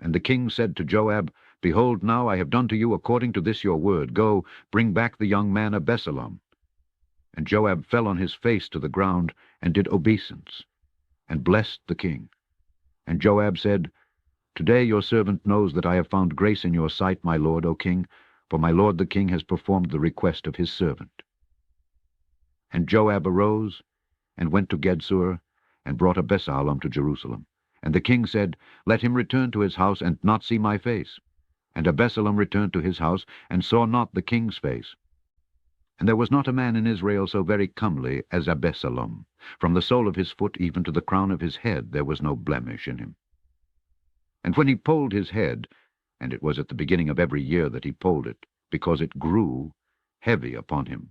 A: And the king said to Joab, Behold, now I have done to you according to this your word. Go, bring back the young man Absalom. And Joab fell on his face to the ground, and did obeisance, and blessed the king. And Joab said, Today your servant knows that I have found grace in your sight, my lord, O king, for my lord the king has performed the request of his servant. And Joab arose, and went to Gedzur, and brought Absalom to Jerusalem. And the king said, Let him return to his house, and not see my face. And Absalom returned to his house, and saw not the king's face. And there was not a man in Israel so very comely as Absalom. From the sole of his foot even to the crown of his head there was no blemish in him. And when he polled his head, and it was at the beginning of every year that he polled it, because it grew heavy upon him,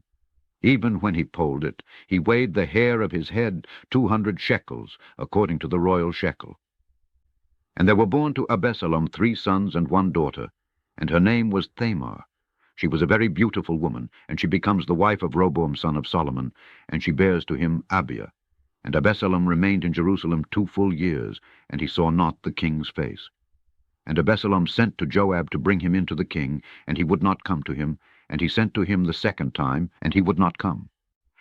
A: even when he polled it, he weighed the hair of his head 200 shekels, according to the royal shekel. And there were born to Absalom 3 sons and 1 daughter, and her name was Thamar. She was a very beautiful woman, and she becomes the wife of Roboam son of Solomon, and she bears to him Abiah. And Absalom remained in Jerusalem 2 full years, and he saw not the king's face. And Absalom sent to Joab to bring him in to the king, and he would not come to him, and he sent to him the 2nd time, and he would not come.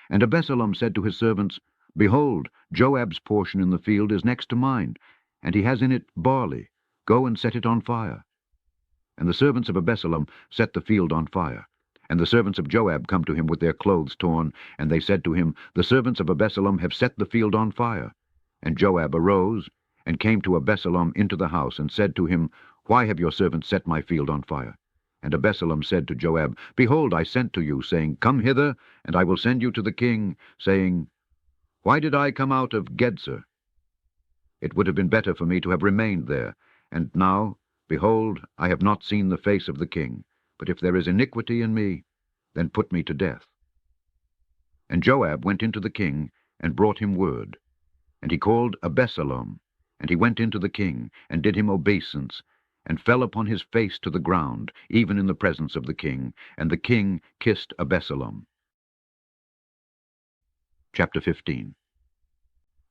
A: And Absalom said to his servants, Behold, Joab's portion in the field is next to mine, and he has in it barley. Go and set it on fire. And the servants of Absalom set the field on fire. And the servants of Joab come to him with their clothes torn, and they said to him, The servants of Absalom have set the field on fire. And Joab arose, and came to Absalom into the house, and said to him, Why have your servants set my field on fire? And Absalom said to Joab, Behold, I sent to you, saying, Come hither, and I will send you to the king, saying, Why did I come out of Gedzur? It would have been better for me to have remained there. And now, behold, I have not seen the face of the king. But if there is iniquity in me, then put me to death. And Joab went into the king, and brought him word. And he called Absalom, and he went into the king, and did him obeisance, and fell upon his face to the ground, even in the presence of the king. And the king kissed Absalom. Chapter 15.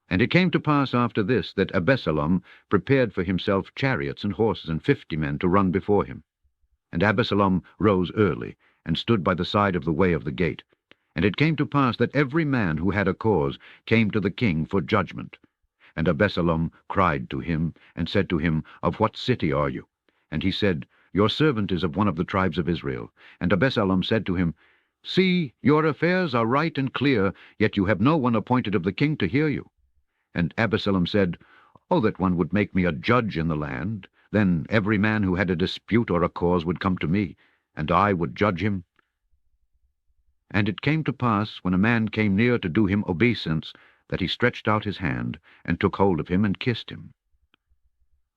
A: And it came to pass after this, that Absalom prepared for himself chariots and horses, and 50 men to run before him. And Absalom rose early, and stood by the side of the way of the gate. And it came to pass that every man who had a cause came to the king for judgment. And Absalom cried to him, and said to him, Of what city are you? And he said, Your servant is of one of the tribes of Israel. And Absalom said to him, See, your affairs are right and clear, yet you have no one appointed of the king to hear you. And Absalom said, Oh, that one would make me a judge in the land! Then every man who had a dispute or a cause would come to me, and I would judge him. And it came to pass, when a man came near to do him obeisance, that he stretched out his hand, and took hold of him, and kissed him.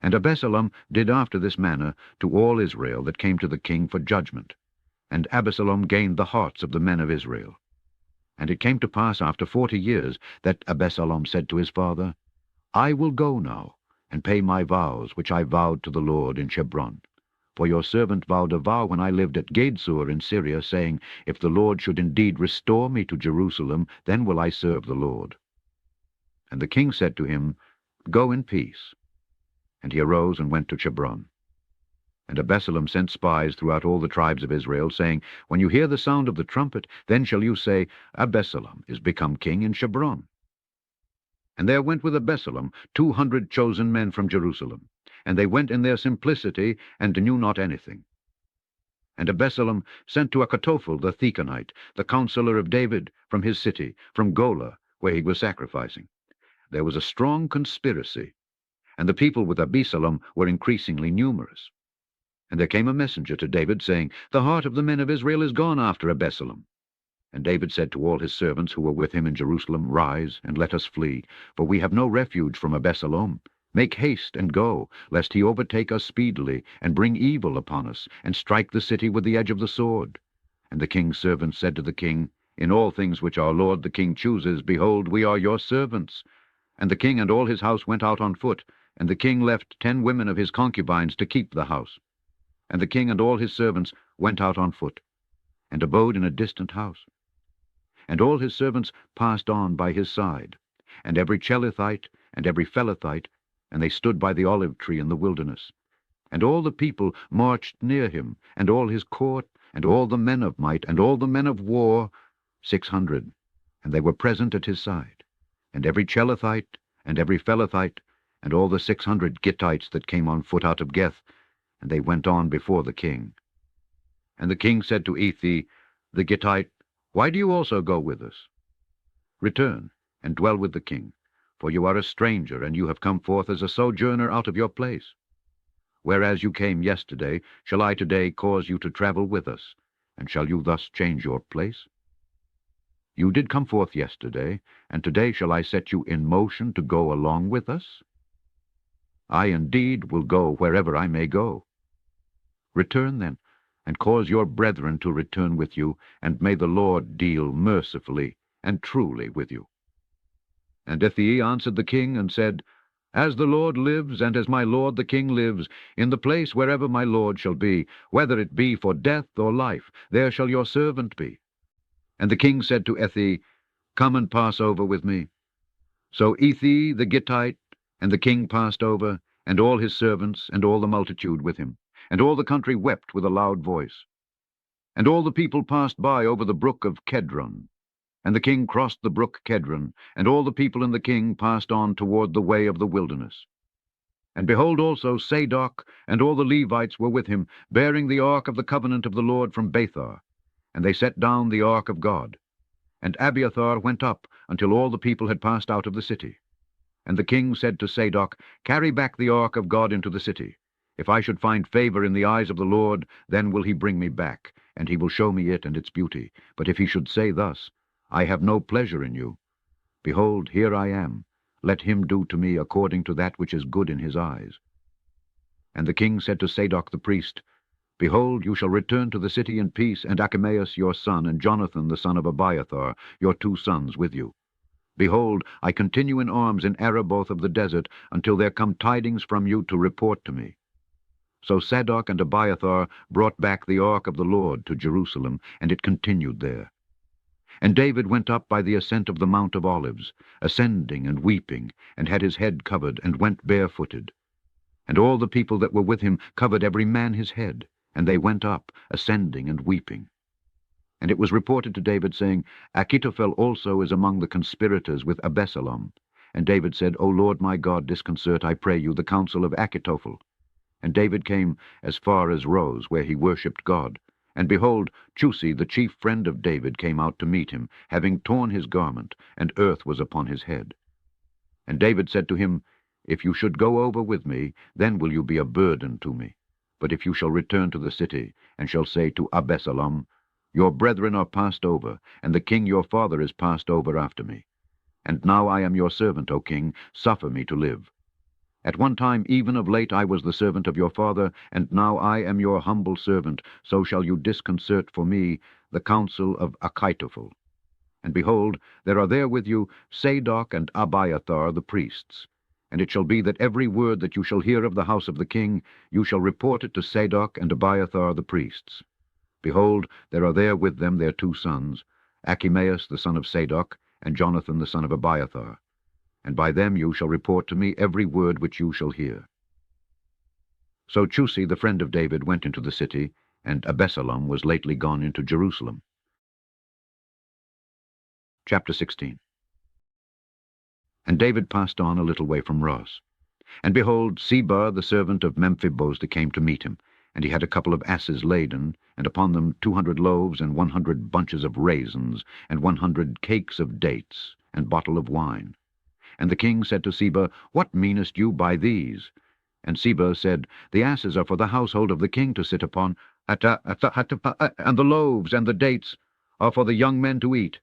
A: And Absalom did after this manner to all Israel that came to the king for judgment. And Absalom gained the hearts of the men of Israel. And it came to pass after 40 years, that Absalom said to his father, I will go now, and pay my vows, which I vowed to the Lord in Hebron. For your servant vowed a vow when I lived at Gedesur in Syria, saying, If the Lord should indeed restore me to Jerusalem, then will I serve the Lord. And the king said to him, Go in peace. And he arose and went to Hebron. And Absalom sent spies throughout all the tribes of Israel, saying, When you hear the sound of the trumpet, then shall you say, Absalom is become king in Hebron. And there went with Absalom 200 chosen men from Jerusalem. And they went in their simplicity, and knew not anything. And Absalom sent to Achitophel the Thechanite, the counselor of David, from his city, from Golah, where he was sacrificing. There was a strong conspiracy, and the people with Absalom were increasingly numerous. And there came a messenger to David, saying, The heart of the men of Israel is gone after Absalom. And David said to all his servants who were with him in Jerusalem, Rise, and let us flee, for we have no refuge from Absalom. Make haste and go, lest he overtake us speedily, and bring evil upon us, and strike the city with the edge of the sword. And the king's servants said to the king, In all things which our lord the king chooses, behold, we are your servants. And the king and all his house went out on foot, and the king left 10 women of his concubines to keep the house. And the king and all his servants went out on foot, and abode in a distant house. And all his servants passed on by his side, and every Chelithite and every Phelethite, and they stood by the olive tree in the wilderness. And all the people marched near him, and all his court, and all the men of might, and all the men of war, 600, and they were present at his side. And every Chelithite, and every Phelethite, and all the 600 Gittites that came on foot out of Geth, and they went on before the king. And the king said to Ethi, the Gittite, Why do you also go with us? Return, and dwell with the king, for you are a stranger, and you have come forth as a sojourner out of your place. Whereas you came yesterday, shall I today cause you to travel with us, and shall you thus change your place? You did come forth yesterday, and today shall I set you in motion to go along with us? I indeed will go wherever I may go. Return then, and cause your brethren to return with you, and may the Lord deal mercifully and truly with you. And Ethi answered the king, and said, As the Lord lives, and as my lord the king lives, in the place wherever my lord shall be, whether it be for death or life, there shall your servant be. And the king said to Ethi, Come and pass over with me. So Ethi the Gittite and the king passed over, and all his servants, and all the multitude with him. And all the country wept with a loud voice. And all the people passed by over the brook of Kedron. And the king crossed the brook Kedron, and all the people and the king passed on toward the way of the wilderness. And behold also Zadok and all the Levites were with him, bearing the ark of the covenant of the Lord from Bethar. And they set down the ark of God. And Abiathar went up until all the people had passed out of the city. And the king said to Zadok, Carry back the ark of God into the city. If I should find favor in the eyes of the Lord, then will he bring me back, and he will show me it and its beauty. But if he should say thus, I have no pleasure in you, behold, here I am. Let him do to me according to that which is good in his eyes. And the king said to Zadok the priest, Behold, you shall return to the city in peace, and Achimaeus your son, and Jonathan the son of Abiathar, your 2 sons, with you. Behold, I continue in arms in Arabboth of the desert, until there come tidings from you to report to me. So Zadok and Abiathar brought back the ark of the Lord to Jerusalem, and it continued there. And David went up by the ascent of the Mount of Olives, ascending and weeping, and had his head covered, and went barefooted. And all the people that were with him covered every man his head, and they went up, ascending and weeping. And it was reported to David, saying, Achitophel also is among the conspirators with Absalom. And David said, O Lord my God, disconcert, I pray you, the counsel of Achitophel. And David came as far as Rose, where he worshipped God. And behold, Chusi, the chief friend of David, came out to meet him, having torn his garment, and earth was upon his head. And David said to him, If you should go over with me, then will you be a burden to me. But if you shall return to the city, and shall say to Absalom, Your brethren are passed over, and the king your father is passed over after me. And now I am your servant, O king, suffer me to live. At one time even of late I was the servant of your father, and now I am your humble servant, so shall you disconcert for me the counsel of Achitophel. And behold, there are there with you Zadok and Abiathar the priests. And it shall be that every word that you shall hear of the house of the king, you shall report it to Zadok and Abiathar the priests. Behold, there are there with them their 2 sons, Achimaeus the son of Zadok, and Jonathan the son of Abiathar. And by them you shall report to me every word which you shall hear. So Chusi, the friend of David, went into the city, and Absalom was lately gone into Jerusalem. Chapter 16. And David passed on a little way from Ros. And behold, Seba, the servant of Mephibosheth, came to meet him, and he had a couple of asses laden, and upon them 200 loaves, and 100 bunches of raisins, and 100 cakes of dates, and bottle of wine. And the king said to Seba, What meanest you by these? And Seba said, The asses are for the household of the king to sit upon, and the loaves and the dates are for the young men to eat,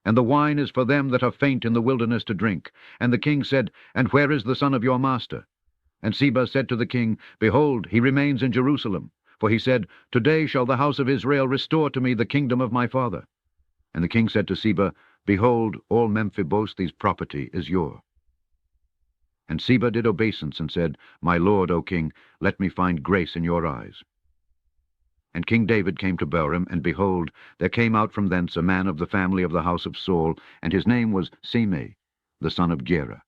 A: and the wine is for them that are faint in the wilderness to drink. And the king said, And where is the son of your master? And Seba said to the king, Behold, he remains in Jerusalem. For he said, Today shall the house of Israel restore to me the kingdom of my father. And the king said to Seba, Behold, all Mephibosheth's property is yours. And Seba did obeisance, and said, My lord, O king, let me find grace in your eyes. And King David came to Bahurim, and behold, there came out from thence a man of the family of the house of Saul, and his name was Shimei, the son of Gera.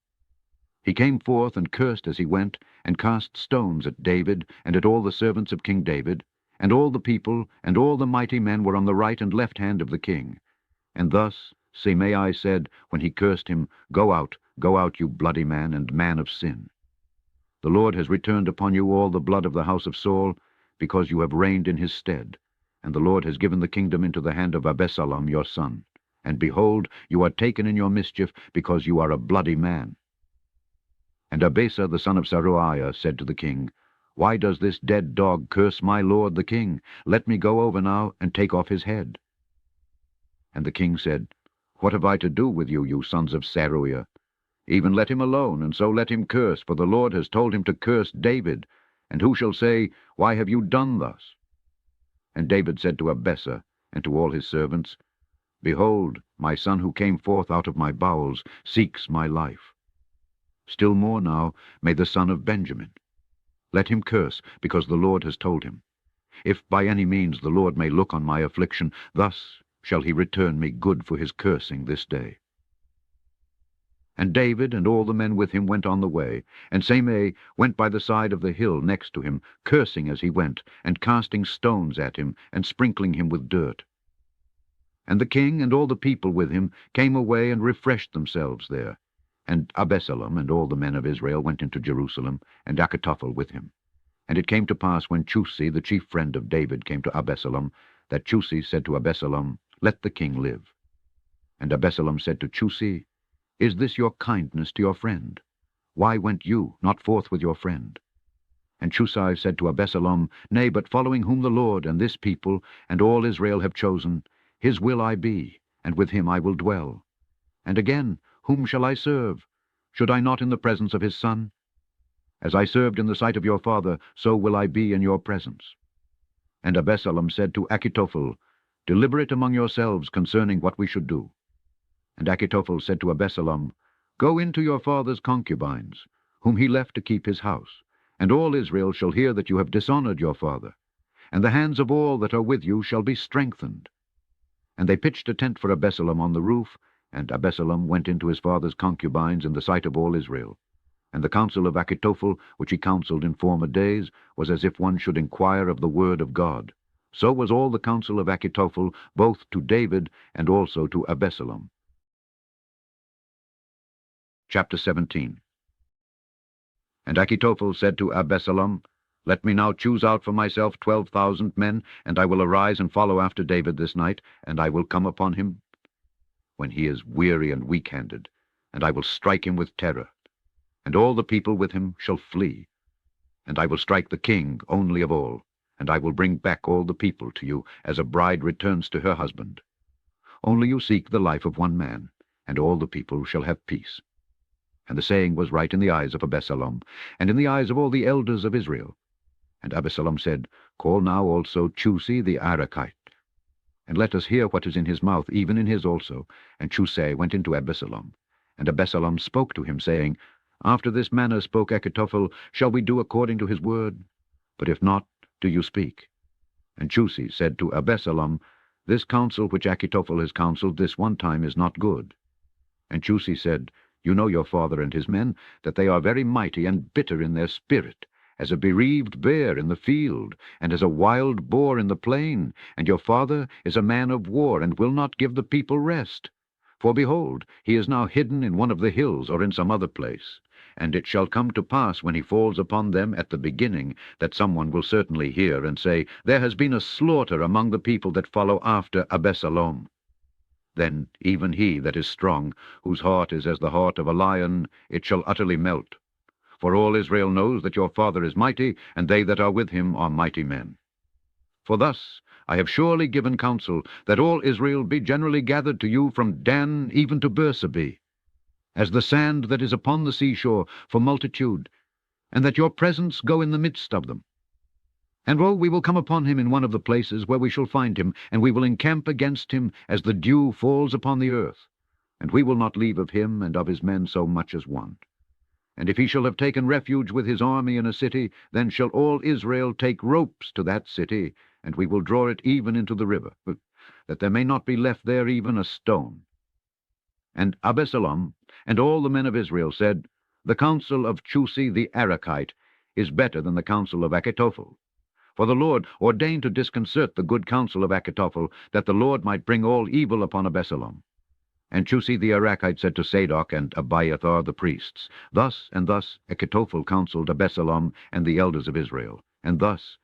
A: He came forth and cursed as he went, and cast stones at David, and at all the servants of King David, and all the people, and all the mighty men were on the right and left hand of the king. And thus Shimei said, when he cursed him, Go out, you bloody man, and man of sin. The Lord has returned upon you all the blood of the house of Saul, because you have reigned in his stead, and the Lord has given the kingdom into the hand of Absalom your son. And behold, you are taken in your mischief, because you are a bloody man. And Abasa the son of Zeruiah said to the king, Why does this dead dog curse my lord the king? Let me go over now, and take off his head. And the king said, What have I to do with you, you sons of Zeruiah? Even let him alone, and so let him curse, for the Lord has told him to curse David. And who shall say, Why have you done thus? And David said to Abasa, and to all his servants, Behold, my son who came forth out of my bowels seeks my life. Still more now may the son of Benjamin. Let him curse, because the Lord has told him. If by any means the Lord may look on my affliction, thus shall he return me good for his cursing this day. And David and all the men with him went on the way, and Shimei went by the side of the hill next to him, cursing as he went, and casting stones at him, and sprinkling him with dirt. And the king and all the people with him came away and refreshed themselves there. And Absalom and all the men of Israel went into Jerusalem, and Achitophel with him. And it came to pass, when Chusi, the chief friend of David, came to Absalom, that Chusi said to Absalom, Let the king live. And Absalom said to Chusi, Is this your kindness to your friend? Why went you not forth with your friend? And Chusi said to Absalom, Nay, but following whom the Lord and this people and all Israel have chosen, his will I be, and with him I will dwell. And again, whom shall I serve? Should I not in the presence of his son? As I served in the sight of your father, so will I be in your presence. And Absalom said to Achitophel, Deliberate among yourselves concerning what we should do. And Achitophel said to Absalom, Go into your father's concubines, whom he left to keep his house, and all Israel shall hear that you have dishonored your father, and the hands of all that are with you shall be strengthened. And they pitched a tent for Absalom on the roof, and Absalom went into his father's concubines in the sight of all Israel. And the counsel of Achitophel, which he counselled in former days, was as if one should inquire of the word of God. So was all the counsel of Achitophel, both to David and also to Absalom. Chapter 17. And Achitophel said to Absalom, Let me now choose out for myself 12,000 men, and I will arise and follow after David this night, and I will come upon him when he is weary and weak-handed, and I will strike him with terror, and all the people with him shall flee. And I will strike the king only of all, and I will bring back all the people to you, as a bride returns to her husband. Only you seek the life of one man, and all the people shall have peace. And the saying was right in the eyes of Absalom, and in the eyes of all the elders of Israel. And Absalom said, Call now also Chusai the Arakite, and let us hear what is in his mouth, even in his also. And Chusai went into Absalom. And Absalom spoke to him, saying, After this manner spoke Achitophel, shall we do according to his word? But if not, do you speak. And Chusai said to Absalom, This counsel which Achitophel has counselled this one time is not good. And Chusai said, You know your father and his men, that they are very mighty and bitter in their spirit, as a bereaved bear in the field, and as a wild boar in the plain, and your father is a man of war, and will not give the people rest. For behold, he is now hidden in one of the hills, or in some other place. And it shall come to pass, when he falls upon them at the beginning, that someone will certainly hear, and say, There has been a slaughter among the people that follow after Absalom. Then even he that is strong, whose heart is as the heart of a lion, it shall utterly melt. For all Israel knows that your father is mighty, and they that are with him are mighty men. For thus I have surely given counsel, that all Israel be generally gathered to you from Dan even to Bersabee, as the sand that is upon the seashore for multitude, and that your presence go in the midst of them. And lo, we will come upon him in one of the places where we shall find him, and we will encamp against him as the dew falls upon the earth, and we will not leave of him and of his men so much as one. And if he shall have taken refuge with his army in a city, then shall all Israel take ropes to that city, and we will draw it even into the river, that there may not be left there even a stone. And Absalom and all the men of Israel said, The counsel of Chusai the Arakite is better than the counsel of Achitophel. For the Lord ordained to disconcert the good counsel of Achitophel, that the Lord might bring all evil upon Absalom. And Chusai the Arakite said to Zadok and Abiathar the priests, Thus and thus Achitophel counselled Absalom and the elders of Israel, and thus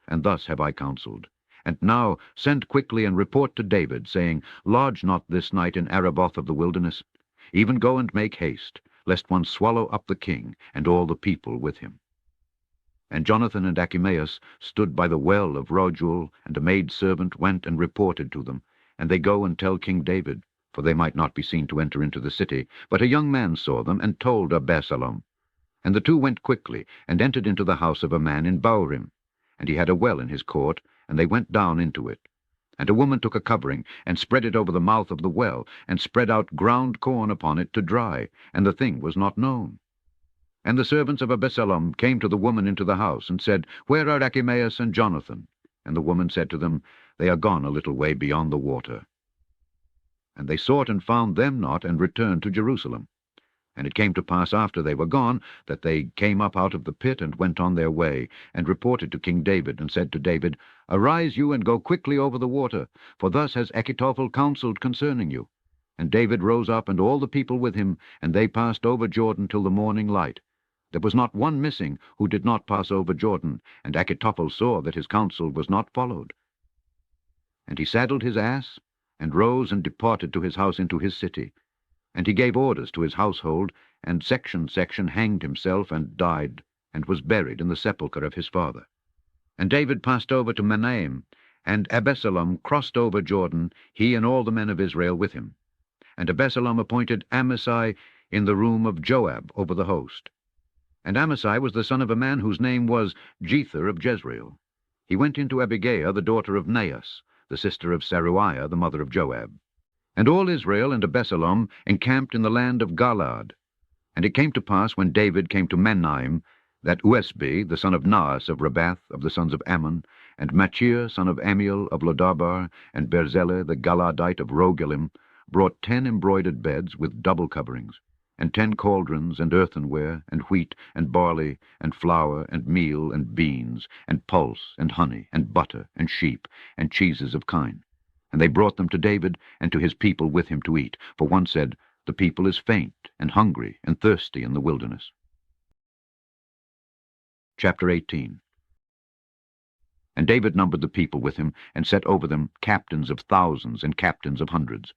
A: have I counselled. And now send quickly and report to David, saying, Lodge not this night in Arabboth of the wilderness. Even go and make haste, lest one swallow up the king and all the people with him. And Jonathan and Achimaeus stood by the well of Rogul, and a maidservant went and reported to them. And they go and tell King David, for they might not be seen to enter into the city. But a young man saw them, and told Absalom. And the two went quickly, and entered into the house of a man in Baurim. And he had a well in his court, and they went down into it. And a woman took a covering, and spread it over the mouth of the well, and spread out ground corn upon it to dry, and the thing was not known. And the servants of Absalom came to the woman into the house, and said, Where are Achimaeus and Jonathan? And the woman said to them, They are gone a little way beyond the water. And they sought and found them not, and returned to Jerusalem. And it came to pass after they were gone, that they came up out of the pit, and went on their way, and reported to King David, and said to David, Arise you, and go quickly over the water, for thus has Achitophel counselled concerning you. And David rose up, and all the people with him, and they passed over Jordan till the morning light. There was not one missing who did not pass over Jordan, and Achitophel saw that his counsel was not followed. And he saddled his ass, and rose and departed to his house into his city. And he gave orders to his household, and section hanged himself, and died, and was buried in the sepulchre of his father. And David passed over to Mahanaim, and Absalom crossed over Jordan, he and all the men of Israel with him. And Absalom appointed Amasai in the room of Joab over the host. And Amasai was the son of a man whose name was Jether of Jezreel. he went into Abigail, the daughter of Naas, the sister of Zeruiah, the mother of Joab. And all Israel and Absalom encamped in the land of Galaad. And it came to pass, when David came to Mahanaim, that Uesbi, the son of Naas of Rabath, of the sons of Ammon, and Machir, son of Amiel of Lodabar, and Berzele, the Galadite of Rogelim, brought 10 embroidered beds with double coverings, and 10 cauldrons, and earthenware, and wheat, and barley, and flour, and meal, and beans, and pulse, and honey, and butter, and sheep, and cheeses of kine. And they brought them to David, and to his people with him to eat. For one said, The people is faint, and hungry, and thirsty in the wilderness. Chapter 18. And David numbered the people with him, and set over them captains of thousands and captains of hundreds.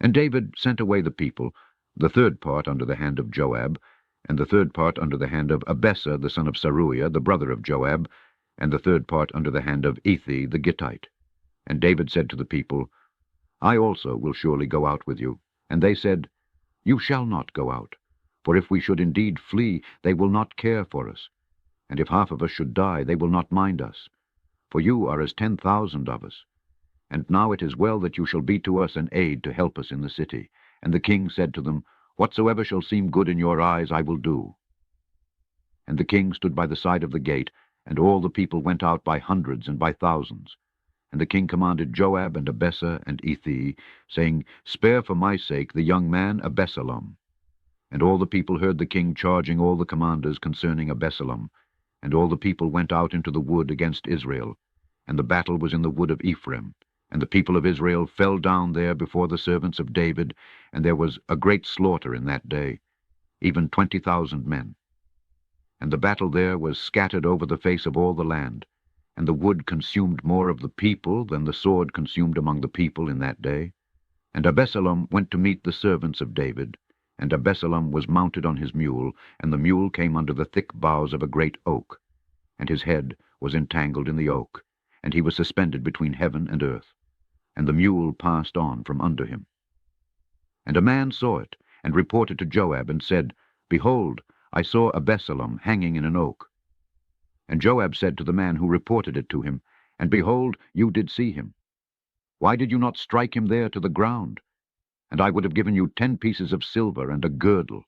A: And David sent away the people, the third part under the hand of Joab, and the third part under the hand of Abessa the son of Zeruiah, the brother of Joab, and the third part under the hand of Ethi the Gittite. And David said to the people, I also will surely go out with you. And they said, You shall not go out, for if we should indeed flee, they will not care for us. And if half of us should die, they will not mind us. For you are as 10,000 of us. And now it is well that you shall be to us an aid to help us in the city. And the king said to them, Whatsoever shall seem good in your eyes, I will do. And the king stood by the side of the gate, and all the people went out by hundreds and by thousands. And the king commanded Joab and Abessa and Ethi, saying, Spare for my sake the young man Absalom. And all the people heard the king charging all the commanders concerning Absalom. And all the people went out into the wood against Israel. And the battle was in the wood of Ephraim. And the people of Israel fell down there before the servants of David, and there was a great slaughter in that day, even 20,000 men. And the battle there was scattered over the face of all the land, and the wood consumed more of the people than the sword consumed among the people in that day. And Absalom went to meet the servants of David, and Absalom was mounted on his mule, and the mule came under the thick boughs of a great oak, and his head was entangled in the oak, and he was suspended between heaven and earth. And the mule passed on from under him. And a man saw it, and reported to Joab, and said, Behold, I saw Absalom hanging in an oak. And Joab said to the man who reported it to him, And behold, you did see him. Why did you not strike him there to the ground? And I would have given you 10 pieces of silver and a girdle.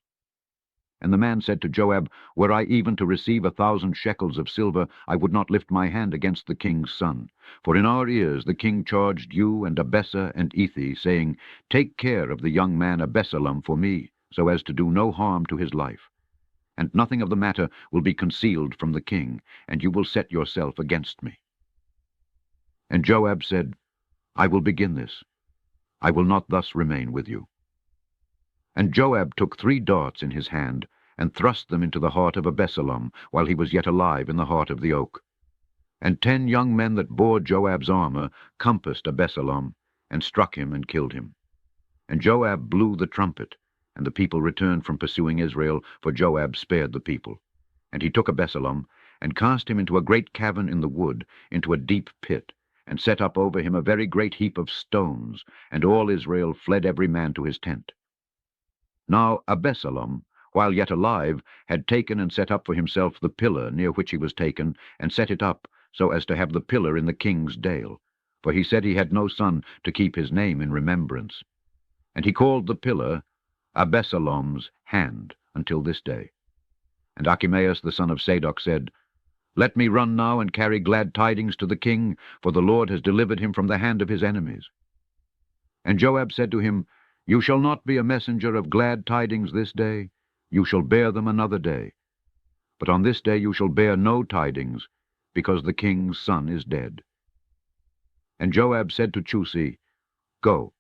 A: And the man said to Joab, Were I even to receive 1,000 shekels of silver, I would not lift my hand against the king's son. For in our ears the king charged you and Abessa and Ethi, saying, Take care of the young man Absalom for me, so as to do no harm to his life. And nothing of the matter will be concealed from the king, and you will set yourself against me. And Joab said, I will begin this. I will not thus remain with you. And Joab took 3 darts in his hand, and thrust them into the heart of Absalom, while he was yet alive in the heart of the oak. And 10 young men that bore Joab's armor compassed Absalom, and struck him and killed him. And Joab blew the trumpet, and the people returned from pursuing Israel, for Joab spared the people. And he took Absalom, and cast him into a great cavern in the wood, into a deep pit, and set up over him a very great heap of stones, and all Israel fled every man to his tent. Now Absalom, while yet alive, had taken and set up for himself the pillar near which he was taken, and set it up, so as to have the pillar in the king's dale. For he said he had no son to keep his name in remembrance. And he called the pillar Absalom's hand until this day. And Achimaeus the son of Zadok said, Let me run now and carry glad tidings to the king, for the Lord has delivered him from the hand of his enemies. And Joab said to him, You shall not be a messenger of glad tidings this day, you shall bear them another day. But on this day you shall bear no tidings, because the king's son is dead. And Joab said to Chusi, Go,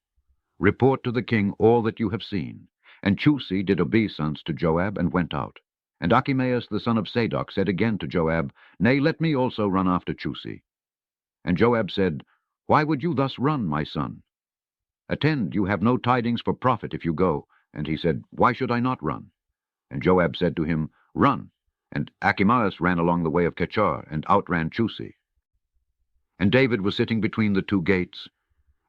A: report to the king all that you have seen. And Chusi did obeisance to Joab, and went out. And Achimaeus the son of Zadok said again to Joab, Nay, let me also run after Chusi. And Joab said, Why would you thus run, my son? Attend, you have no tidings for profit if you go. And he said, Why should I not run? And Joab said to him, Run. And Achimaeus ran along the way of Kechar, and outran Chusi. And David was sitting between the 2 gates.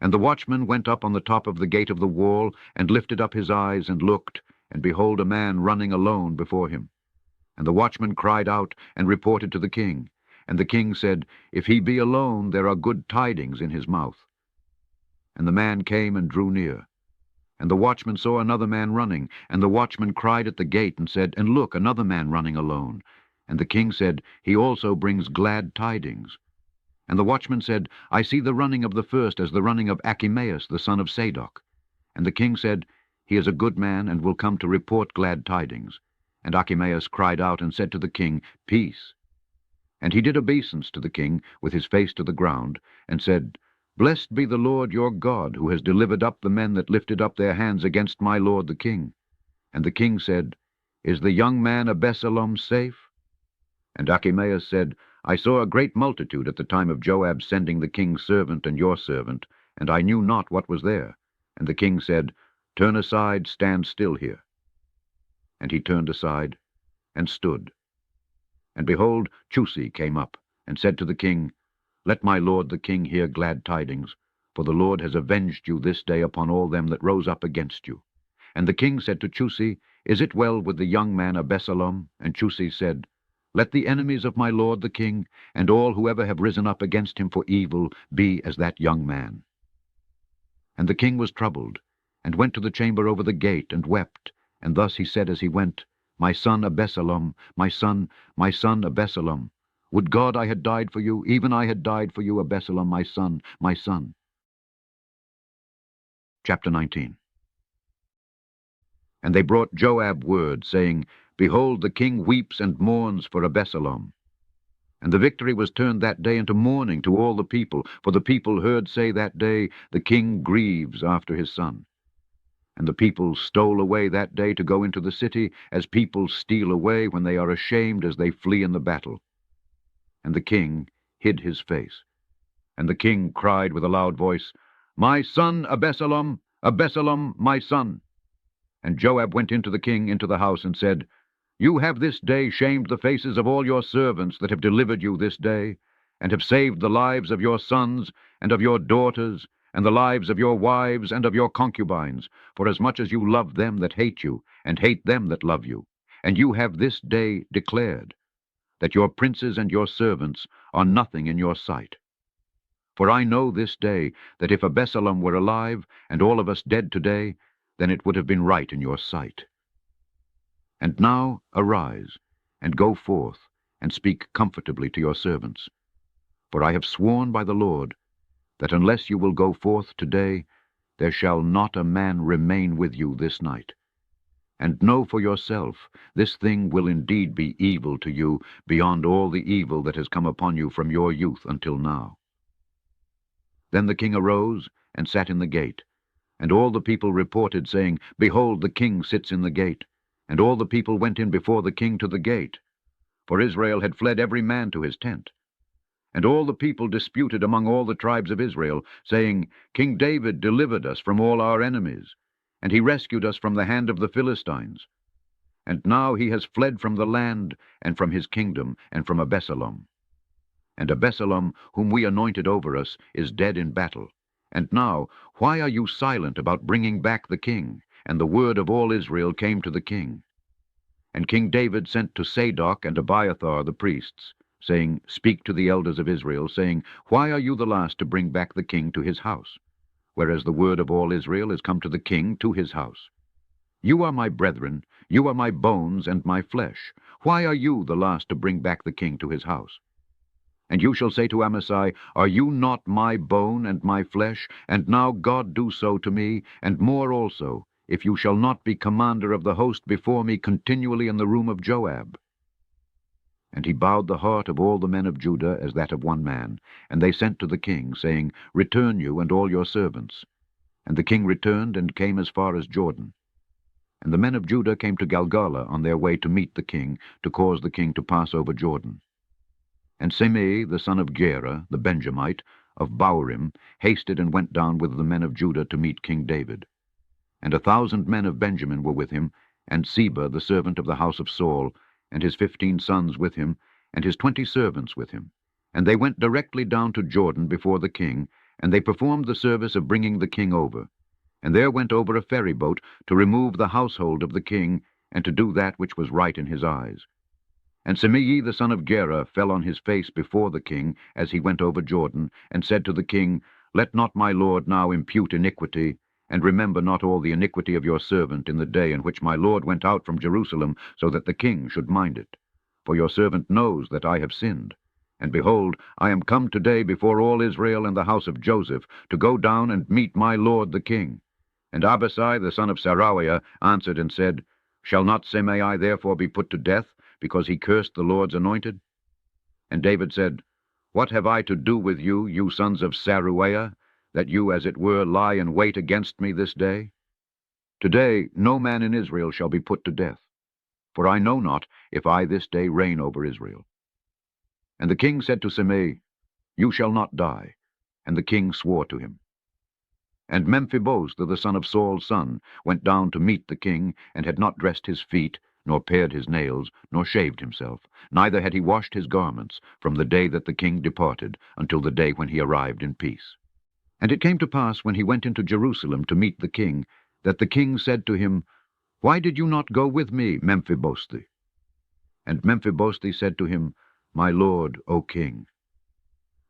A: And the watchman went up on the top of the gate of the wall, and lifted up his eyes, and looked, and behold a man running alone before him. And the watchman cried out, and reported to the king. And the king said, If he be alone, there are good tidings in his mouth. And the man came and drew near. And the watchman saw another man running, and the watchman cried at the gate and said, And look, another man running alone. And the king said, He also brings glad tidings. And the watchman said, I see the running of the first as the running of Achimaeus the son of Sadoc. And the king said, He is a good man, and will come to report glad tidings. And Achimaeus cried out and said to the king, Peace. And he did obeisance to the king, with his face to the ground, and said, Blessed be the Lord your God, who has delivered up the men that lifted up their hands against my lord the king. And the king said, Is the young man Absalom safe? And Achimaeus said, I saw a great multitude at the time of Joab sending the king's servant and your servant, and I knew not what was there. And the king said, Turn aside, stand still here. And he turned aside, and stood. And behold, Chusi came up, and said to the king, Let my lord the king hear glad tidings, for the Lord has avenged you this day upon all them that rose up against you. And the king said to Chusi, Is it well with the young man Absalom? And Chusi said, Let the enemies of my lord the king, and all who ever have risen up against him for evil, be as that young man. And the king was troubled, and went to the chamber over the gate, and wept. And thus he said as he went, My son Absalom, my son Absalom, would God I had died for you, even I had died for you, Absalom, my son, my son. Chapter 19. And they brought Joab word, saying, Behold, the king weeps and mourns for Absalom. And the victory was turned that day into mourning to all the people, for the people heard say that day, The king grieves after his son. And the people stole away that day to go into the city, as people steal away when they are ashamed as they flee in the battle. And the king hid his face. And the king cried with a loud voice, My son Absalom, Absalom, my son. And Joab went into the king into the house, and said, You have this day shamed the faces of all your servants that have delivered you this day, and have saved the lives of your sons, and of your daughters, and the lives of your wives, and of your concubines, forasmuch as you love them that hate you, and hate them that love you. And you have this day declared that your princes and your servants are nothing in your sight. For I know this day that if Absalom were alive, and all of us dead today, then it would have been right in your sight. And now arise, and go forth, and speak comfortably to your servants. For I have sworn by the Lord, that unless you will go forth today, there shall not a man remain with you this night. And know for yourself, this thing will indeed be evil to you, beyond all the evil that has come upon you from your youth until now. Then the king arose, and sat in the gate. And all the people reported, saying, Behold, the king sits in the gate. And all the people went in before the king to the gate. For Israel had fled every man to his tent. And all the people disputed among all the tribes of Israel, saying, King David delivered us from all our enemies, and he rescued us from the hand of the Philistines. And now he has fled from the land, and from his kingdom, and from Absalom. And Absalom, whom we anointed over us, is dead in battle. And now, why are you silent about bringing back the king? And the word of all Israel came to the king. And King David sent to Sadoc and Abiathar the priests, saying, Speak to the elders of Israel, saying, Why are you the last to bring back the king to his house? Whereas the word of all Israel is come to the king to his house. You are my brethren, you are my bones and my flesh. Why are you the last to bring back the king to his house? And you shall say to Amasai, Are you not my bone and my flesh? And now God do so to me, and more also, if you shall not be commander of the host before me continually in the room of Joab. And he bowed the heart of all the men of Judah as that of one man. And they sent to the king, saying, Return you and all your servants. And the king returned, and came as far as Jordan. And the men of Judah came to Galgala on their way to meet the king, to cause the king to pass over Jordan. And Shimei, the son of Gera, the Benjamite, of Baurim, hasted and went down with the men of Judah to meet King David. And 1,000 men of Benjamin were with him, and Seba, the servant of the house of Saul, and his 15 sons with him, and his 20 servants with him. And they went directly down to Jordan before the king, and they performed the service of bringing the king over. And there went over a ferry boat to remove the household of the king, and to do that which was right in his eyes. And Shimei the son of Gera fell on his face before the king as he went over Jordan, and said to the king, Let not my lord now impute iniquity, and remember not all the iniquity of your servant in the day in which my lord went out from Jerusalem, so that the king should mind it. For your servant knows that I have sinned. And behold, I am come today before all Israel and the house of Joseph, to go down and meet my lord the king. And Abishai the son of Zeruiah answered and said, Shall not Shimei therefore be put to death, because he cursed the Lord's anointed? And David said, What have I to do with you, you sons of Zeruiah, that you as it were lie in wait against me this day? Today no man in Israel shall be put to death, for I know not if I this day reign over Israel. And the king said to Shimei, You shall not die. And the king swore to him. And Mephibosheth, the son of Saul's son, went down to meet the king, and had not dressed his feet, nor pared his nails, nor shaved himself, neither had he washed his garments, from the day that the king departed, until the day when he arrived in peace. And it came to pass, when he went into Jerusalem to meet the king, that the king said to him, Why did you not go with me, Mephibosheth? And Mephibosheth said to him, My lord, O king.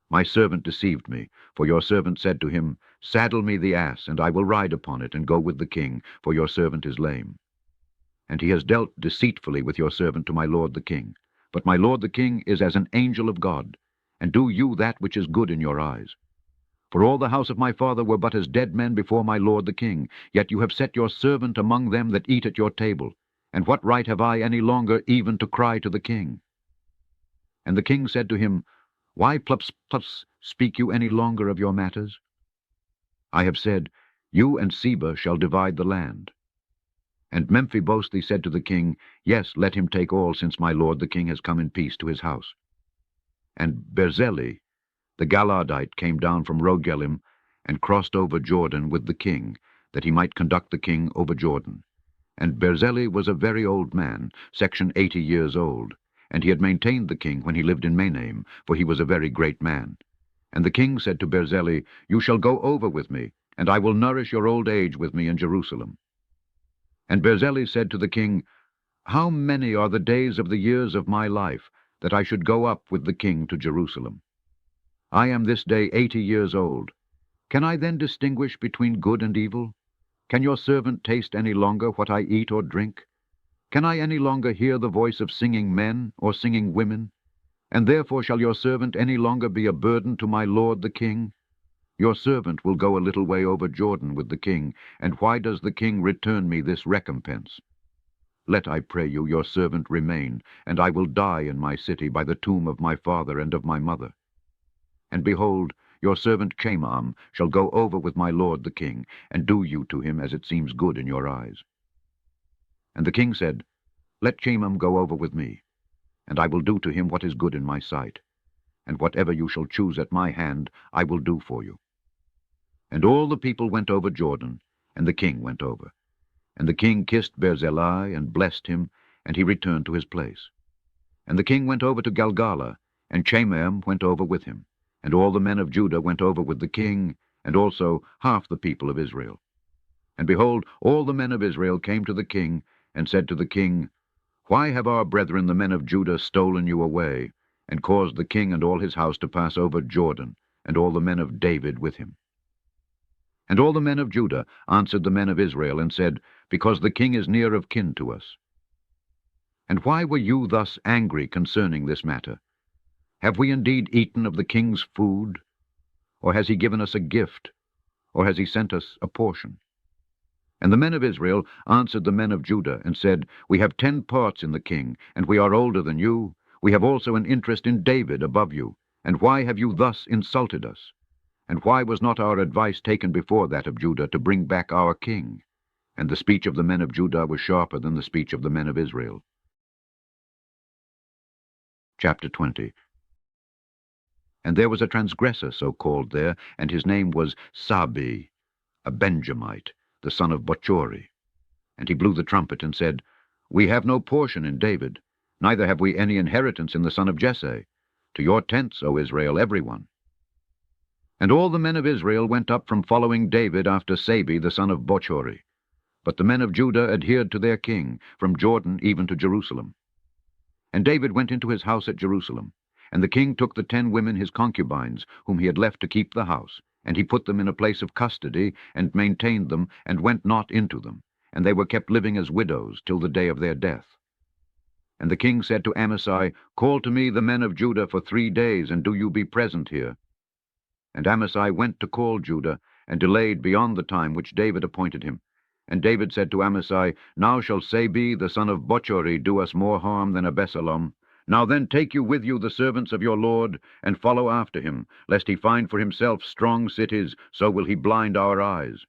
A: My servant deceived me, for your servant said to him, Saddle me the ass, and I will ride upon it, and go with the king, for your servant is lame. And he has dealt deceitfully with your servant to my lord the king. But my lord the king is as an angel of God, and do you that which is good in your eyes. For all the house of my father were but as dead men before my lord the king, yet you have set your servant among them that eat at your table. And what right have I any longer even to cry to the king? And the king said to him, Why plus speak you any longer of your matters? I have said, You and Seba shall divide the land. And Mephibosheth said to the king, Yes, let him take all, since my lord the king has come in peace to his house. And Barzillai the Galadite came down from Rogelim, and crossed over Jordan with the king, that he might conduct the king over Jordan. And Barzillai was a very old man, section 80 years old, and he had maintained the king when he lived in Mahanaim, for he was a very great man. And the king said to Barzillai, You shall go over with me, and I will nourish your old age with me in Jerusalem. And Barzillai said to the king, How many are the days of the years of my life, that I should go up with the king to Jerusalem? I am this day 80 years old. Can I then distinguish between good and evil? Can your servant taste any longer what I eat or drink? Can I any longer hear the voice of singing men or singing women? And therefore shall your servant any longer be a burden to my lord the king? Your servant will go a little way over Jordan with the king, and why does the king return me this recompense? Let, I pray you, your servant remain, and I will die in my city by the tomb of my father and of my mother. And behold, your servant Chamam shall go over with my lord the king, and do you to him as it seems good in your eyes. And the king said, Let Chamam go over with me, and I will do to him what is good in my sight, and whatever you shall choose at my hand I will do for you. And all the people went over Jordan, and the king went over. And the king kissed Barzillai and blessed him, and he returned to his place. And the king went over to Galgala, and Chamam went over with him. And all the men of Judah went over with the king, and also half the people of Israel. And behold, all the men of Israel came to the king, and said to the king, Why have our brethren the men of Judah stolen you away, and caused the king and all his house to pass over Jordan, and all the men of David with him? And all the men of Judah answered the men of Israel, and said, Because the king is near of kin to us. And why were you thus angry concerning this matter? Have we indeed eaten of the king's food? Or has he given us a gift? Or has he sent us a portion? And the men of Israel answered the men of Judah, and said, We have 10 parts in the king, and we are older than you. We have also an interest in David above you. And why have you thus insulted us? And why was not our advice taken before that of Judah to bring back our king? And the speech of the men of Judah was sharper than the speech of the men of Israel. Chapter 20. And there was a transgressor so called there, and his name was Sabi, a Benjamite, the son of Bochori. And he blew the trumpet, and said, We have no portion in David, neither have we any inheritance in the son of Jesse. To your tents, O Israel, every one. And all the men of Israel went up from following David after Sabi the son of Bochori. But the men of Judah adhered to their king, from Jordan even to Jerusalem. And David went into his house at Jerusalem. And the king took the 10 women his concubines, whom he had left to keep the house, and he put them in a place of custody, and maintained them, and went not into them. And they were kept living as widows till the day of their death. And the king said to Amasai, Call to me the men of Judah for 3 days, and do you be present here. And Amasai went to call Judah, and delayed beyond the time which David appointed him. And David said to Amasai, Now shall Sabi the son of Bochori do us more harm than Absalom. Now then take you with you the servants of your Lord, and follow after him, lest he find for himself strong cities, so will he blind our eyes.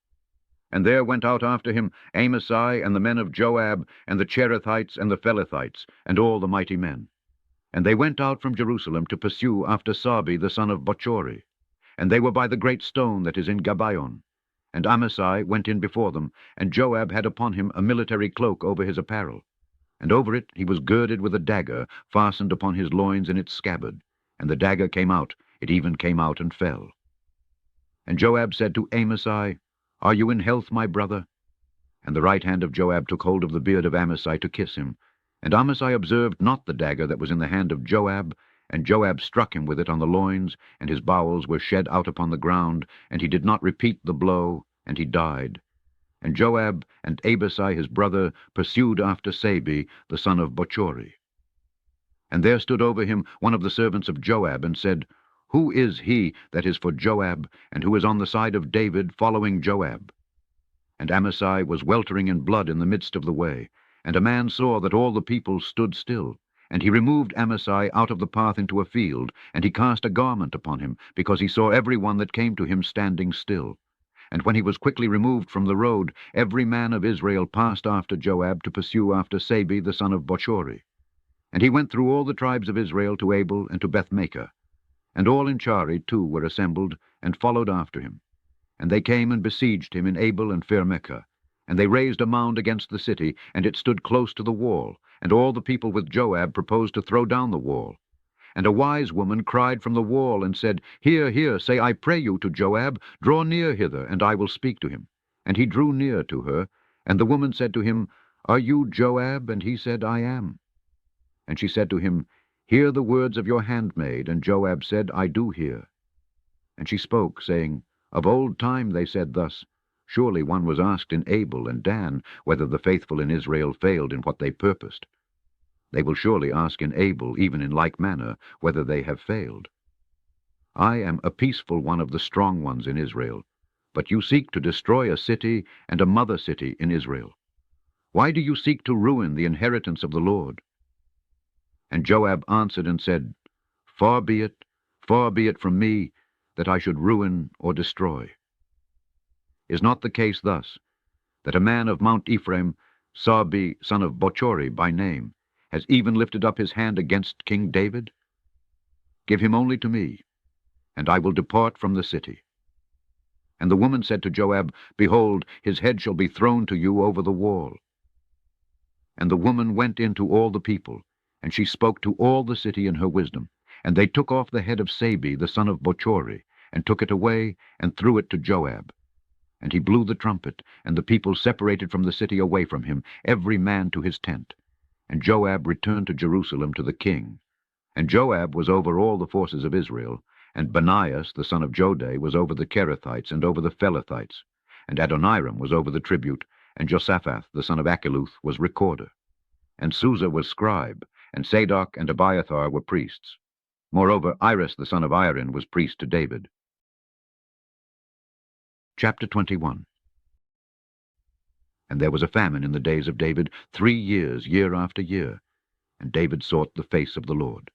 A: And there went out after him Amasai and the men of Joab, and the Cherethites and the Pelethites, and all the mighty men. And they went out from Jerusalem to pursue after Sabi the son of Bochori. And they were by the great stone that is in Gibeon. And Amasai went in before them, and Joab had upon him a military cloak over his apparel. And over it he was girded with a dagger, fastened upon his loins in its scabbard. And the dagger came out, it even came out and fell. And Joab said to Amasai, Are you in health, my brother? And the right hand of Joab took hold of the beard of Amasai to kiss him. And Amasai observed not the dagger that was in the hand of Joab, and Joab struck him with it on the loins, and his bowels were shed out upon the ground, and he did not repeat the blow, and he died. And Joab and Abisai his brother pursued after Sabi the son of Bochori. And there stood over him one of the servants of Joab, and said, Who is he that is for Joab, and who is on the side of David, following Joab? And Amasai was weltering in blood in the midst of the way. And a man saw that all the people stood still. And he removed Amasai out of the path into a field, and he cast a garment upon him, because he saw every one that came to him standing still. And when he was quickly removed from the road, every man of Israel passed after Joab to pursue after Sabi the son of Bochori. And he went through all the tribes of Israel to Abel and to Bethmaachah. And all in Chari too were assembled, and followed after him. And they came and besieged him in Abel and Firmekah. And they raised a mound against the city, and it stood close to the wall. And all the people with Joab proposed to throw down the wall. And a wise woman cried from the wall, and said, Hear, hear, say, I pray you, to Joab, Draw near hither, and I will speak to him. And he drew near to her. And the woman said to him, Are you Joab? And he said, I am. And she said to him, Hear the words of your handmaid. And Joab said, I do hear. And she spoke, saying, Of old time they said thus, Surely one was asked in Abel and Dan, whether the faithful in Israel failed in what they purposed. They will surely ask in Abel, even in like manner, whether they have failed. I am a peaceful one of the strong ones in Israel, but you seek to destroy a city and a mother city in Israel. Why do you seek to ruin the inheritance of the Lord? And Joab answered and said, far be it from me, that I should ruin or destroy. Is not the case thus, that a man of Mount Ephraim, Sabi, son of Bochori by name, has even lifted up his hand against King David? Give him only to me, and I will depart from the city. And the woman said to Joab, Behold, his head shall be thrown to you over the wall. And the woman went in to all the people, and she spoke to all the city in her wisdom. And they took off the head of Sabi, the son of Bochori, and took it away, and threw it to Joab. And he blew the trumpet, and the people separated from the city away from him, every man to his tent. And Joab returned to Jerusalem to the king. And Joab was over all the forces of Israel, and Benaias the son of Jodai was over the Cherethites and over the Pelethites, and Adoniram was over the tribute, and Josaphat the son of Achiluth was recorder. And Susa was scribe, and Sadok and Abiathar were priests. Moreover, Iris the son of Irin was priest to David. Chapter 21. And there was a famine in the days of David 3 years, year after year, and David sought the face of the Lord.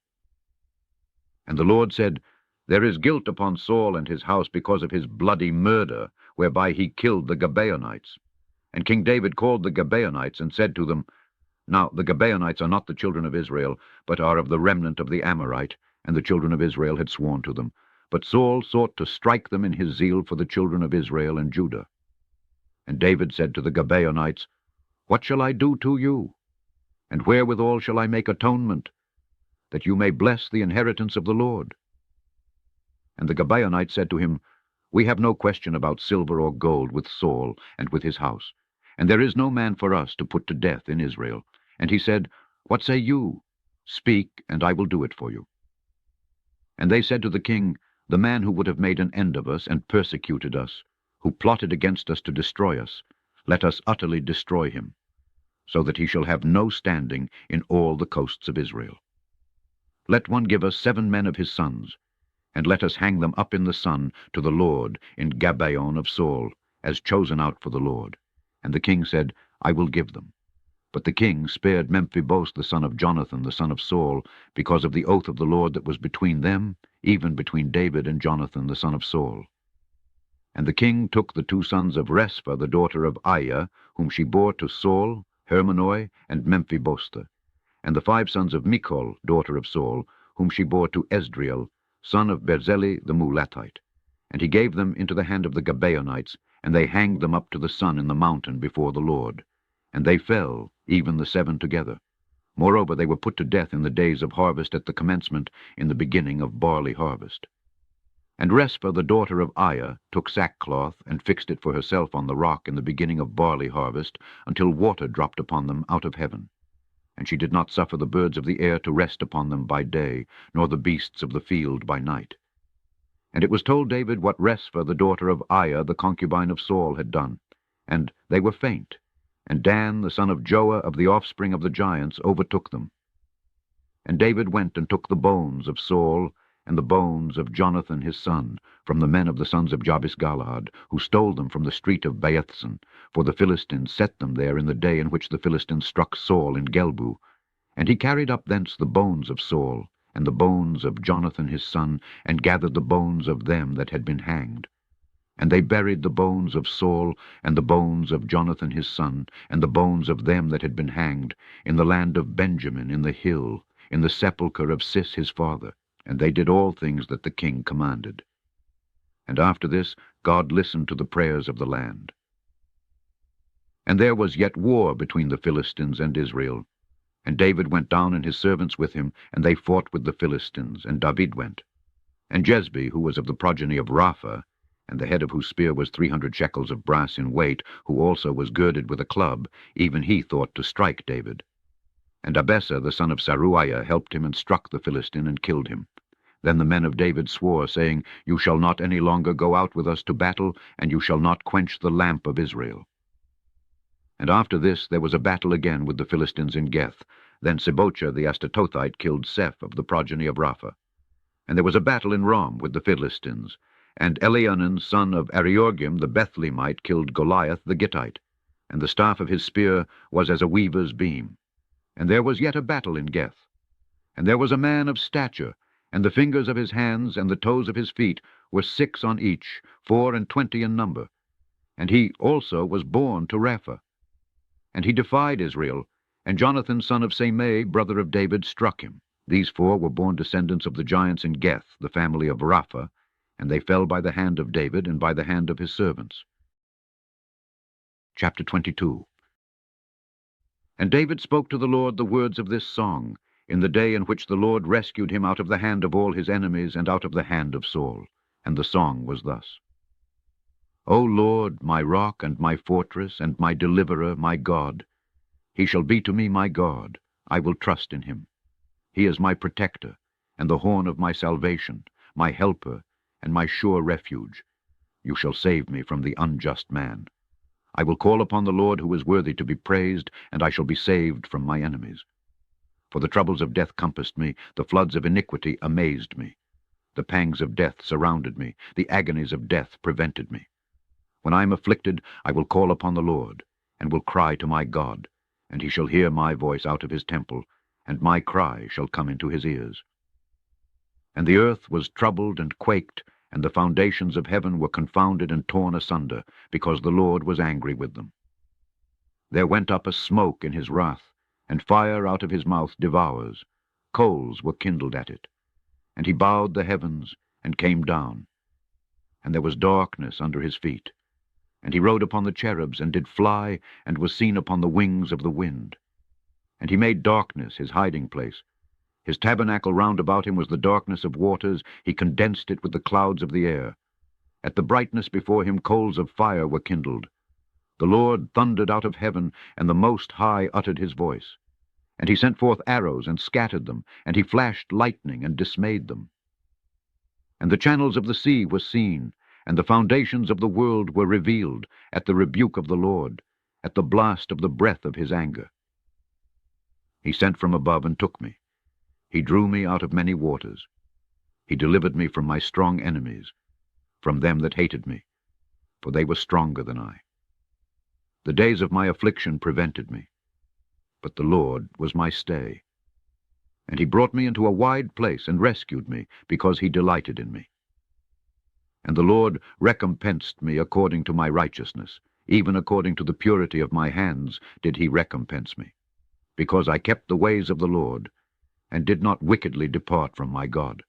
A: And the Lord said, There is guilt upon Saul and his house because of his bloody murder, whereby he killed the Gibeonites. And King David called the Gibeonites, and said to them, Now the Gibeonites are not the children of Israel, but are of the remnant of the Amorite, and the children of Israel had sworn to them. But Saul sought to strike them in his zeal for the children of Israel and Judah. And David said to the Gibeonites, What shall I do to you? And wherewithal shall I make atonement, that you may bless the inheritance of the Lord? And the Gibeonites said to him, We have no question about silver or gold with Saul and with his house, and there is no man for us to put to death in Israel. And he said, What say you? Speak, and I will do it for you. And they said to the king, The man who would have made an end of us and persecuted us, who plotted against us to destroy us, let us utterly destroy him, so that he shall have no standing in all the coasts of Israel. Let one give us 7 men of his sons, and let us hang them up in the sun to the Lord in Gabaon of Saul, as chosen out for the Lord. And the king said, I will give them. But the king spared Mephibosheth the son of Jonathan the son of Saul, because of the oath of the Lord that was between them, even between David and Jonathan the son of Saul. And the king took the 2 sons of Respha the daughter of Aiah, whom she bore to Saul, Hermonoi, and Mephibosheth, and the 5 sons of Michal, daughter of Saul, whom she bore to Esdriel, son of Berzeli the Mulatite. And he gave them into the hand of the Gabaonites, and they hanged them up to the sun in the mountain before the Lord. And they fell, even the 7 together. Moreover, they were put to death in the days of harvest at the commencement, in the beginning of barley harvest. And Respha the daughter of Aiah took sackcloth, and fixed it for herself on the rock in the beginning of barley harvest, until water dropped upon them out of heaven. And she did not suffer the birds of the air to rest upon them by day, nor the beasts of the field by night. And it was told David what Respha the daughter of Aiah the concubine of Saul had done, and they were faint. And Dan the son of Joah of the offspring of the giants overtook them. And David went and took the bones of Saul and the bones of Jonathan his son from the men of the sons of Jabes-Galad, who stole them from the street of Baethson, for the Philistines set them there in the day in which the Philistines struck Saul in Gelbu. And he carried up thence the bones of Saul, and the bones of Jonathan his son, and gathered the bones of them that had been hanged. And they buried the bones of Saul, and the bones of Jonathan his son, and the bones of them that had been hanged, in the land of Benjamin, in the hill, in the sepulchre of Cis his father. And they did all things that the king commanded. And after this God listened to the prayers of the land. And there was yet war between the Philistines and Israel. And David went down and his servants with him, and they fought with the Philistines, and David went. And Jezebel, who was of the progeny of Rapha, and the head of whose spear was 300 shekels of brass in weight, who also was girded with a club, even he thought to strike David. And Abessar the son of Saruiah helped him and struck the Philistine and killed him. Then the men of David swore, saying, You shall not any longer go out with us to battle, and you shall not quench the lamp of Israel. And after this there was a battle again with the Philistines in Geth. Then Sebochah the Astatothite killed Seph of the progeny of Rapha. And there was a battle in Rom with the Philistines. And Elionan son of Ariorgim the Bethlehemite killed Goliath the Gittite, and the staff of his spear was as a weaver's beam. And there was yet a battle in Geth. And there was a man of stature, and the fingers of his hands and the toes of his feet were 6 on each, 24 in number. And he also was born to Rapha. And he defied Israel, and Jonathan son of Semei, brother of David, struck him. These 4 were born descendants of the giants in Geth, the family of Rapha, and they fell by the hand of David and by the hand of his servants. Chapter 22. And David spoke to the Lord the words of this song, in the day in which the Lord rescued him out of the hand of all his enemies and out of the hand of Saul. And the song was thus. O Lord, my rock and my fortress, and my deliverer, my God, he shall be to me my God, I will trust in him. He is my protector, and the horn of my salvation, my helper, and my sure refuge. You shall save me from the unjust man. I will call upon the Lord who is worthy to be praised, and I shall be saved from my enemies. For the troubles of death compassed me, the floods of iniquity amazed me. The pangs of death surrounded me, the agonies of death prevented me. When I am afflicted, I will call upon the Lord, and will cry to my God, and he shall hear my voice out of his temple, and my cry shall come into his ears. And the earth was troubled and quaked, and the foundations of heaven were confounded and torn asunder, because the Lord was angry with them. There went up a smoke in his wrath, and fire out of his mouth devours. Coals were kindled at it. And he bowed the heavens, and came down. And there was darkness under his feet. And he rode upon the cherubs, and did fly, and was seen upon the wings of the wind. And he made darkness his hiding place. His tabernacle round about him was the darkness of waters. He condensed it with the clouds of the air. At the brightness before him coals of fire were kindled. The Lord thundered out of heaven, and the Most High uttered his voice. And he sent forth arrows and scattered them, and he flashed lightning and dismayed them. And the channels of the sea were seen, and the foundations of the world were revealed, at the rebuke of the Lord, at the blast of the breath of his anger. He sent from above and took me. He drew me out of many waters. He delivered me from my strong enemies, from them that hated me, for they were stronger than I. The days of my affliction prevented me, but the Lord was my stay. And he brought me into a wide place and rescued me, because he delighted in me. And the Lord recompensed me according to my righteousness, even according to the purity of my hands did he recompense me, because I kept the ways of the Lord, and did not wickedly depart from my God.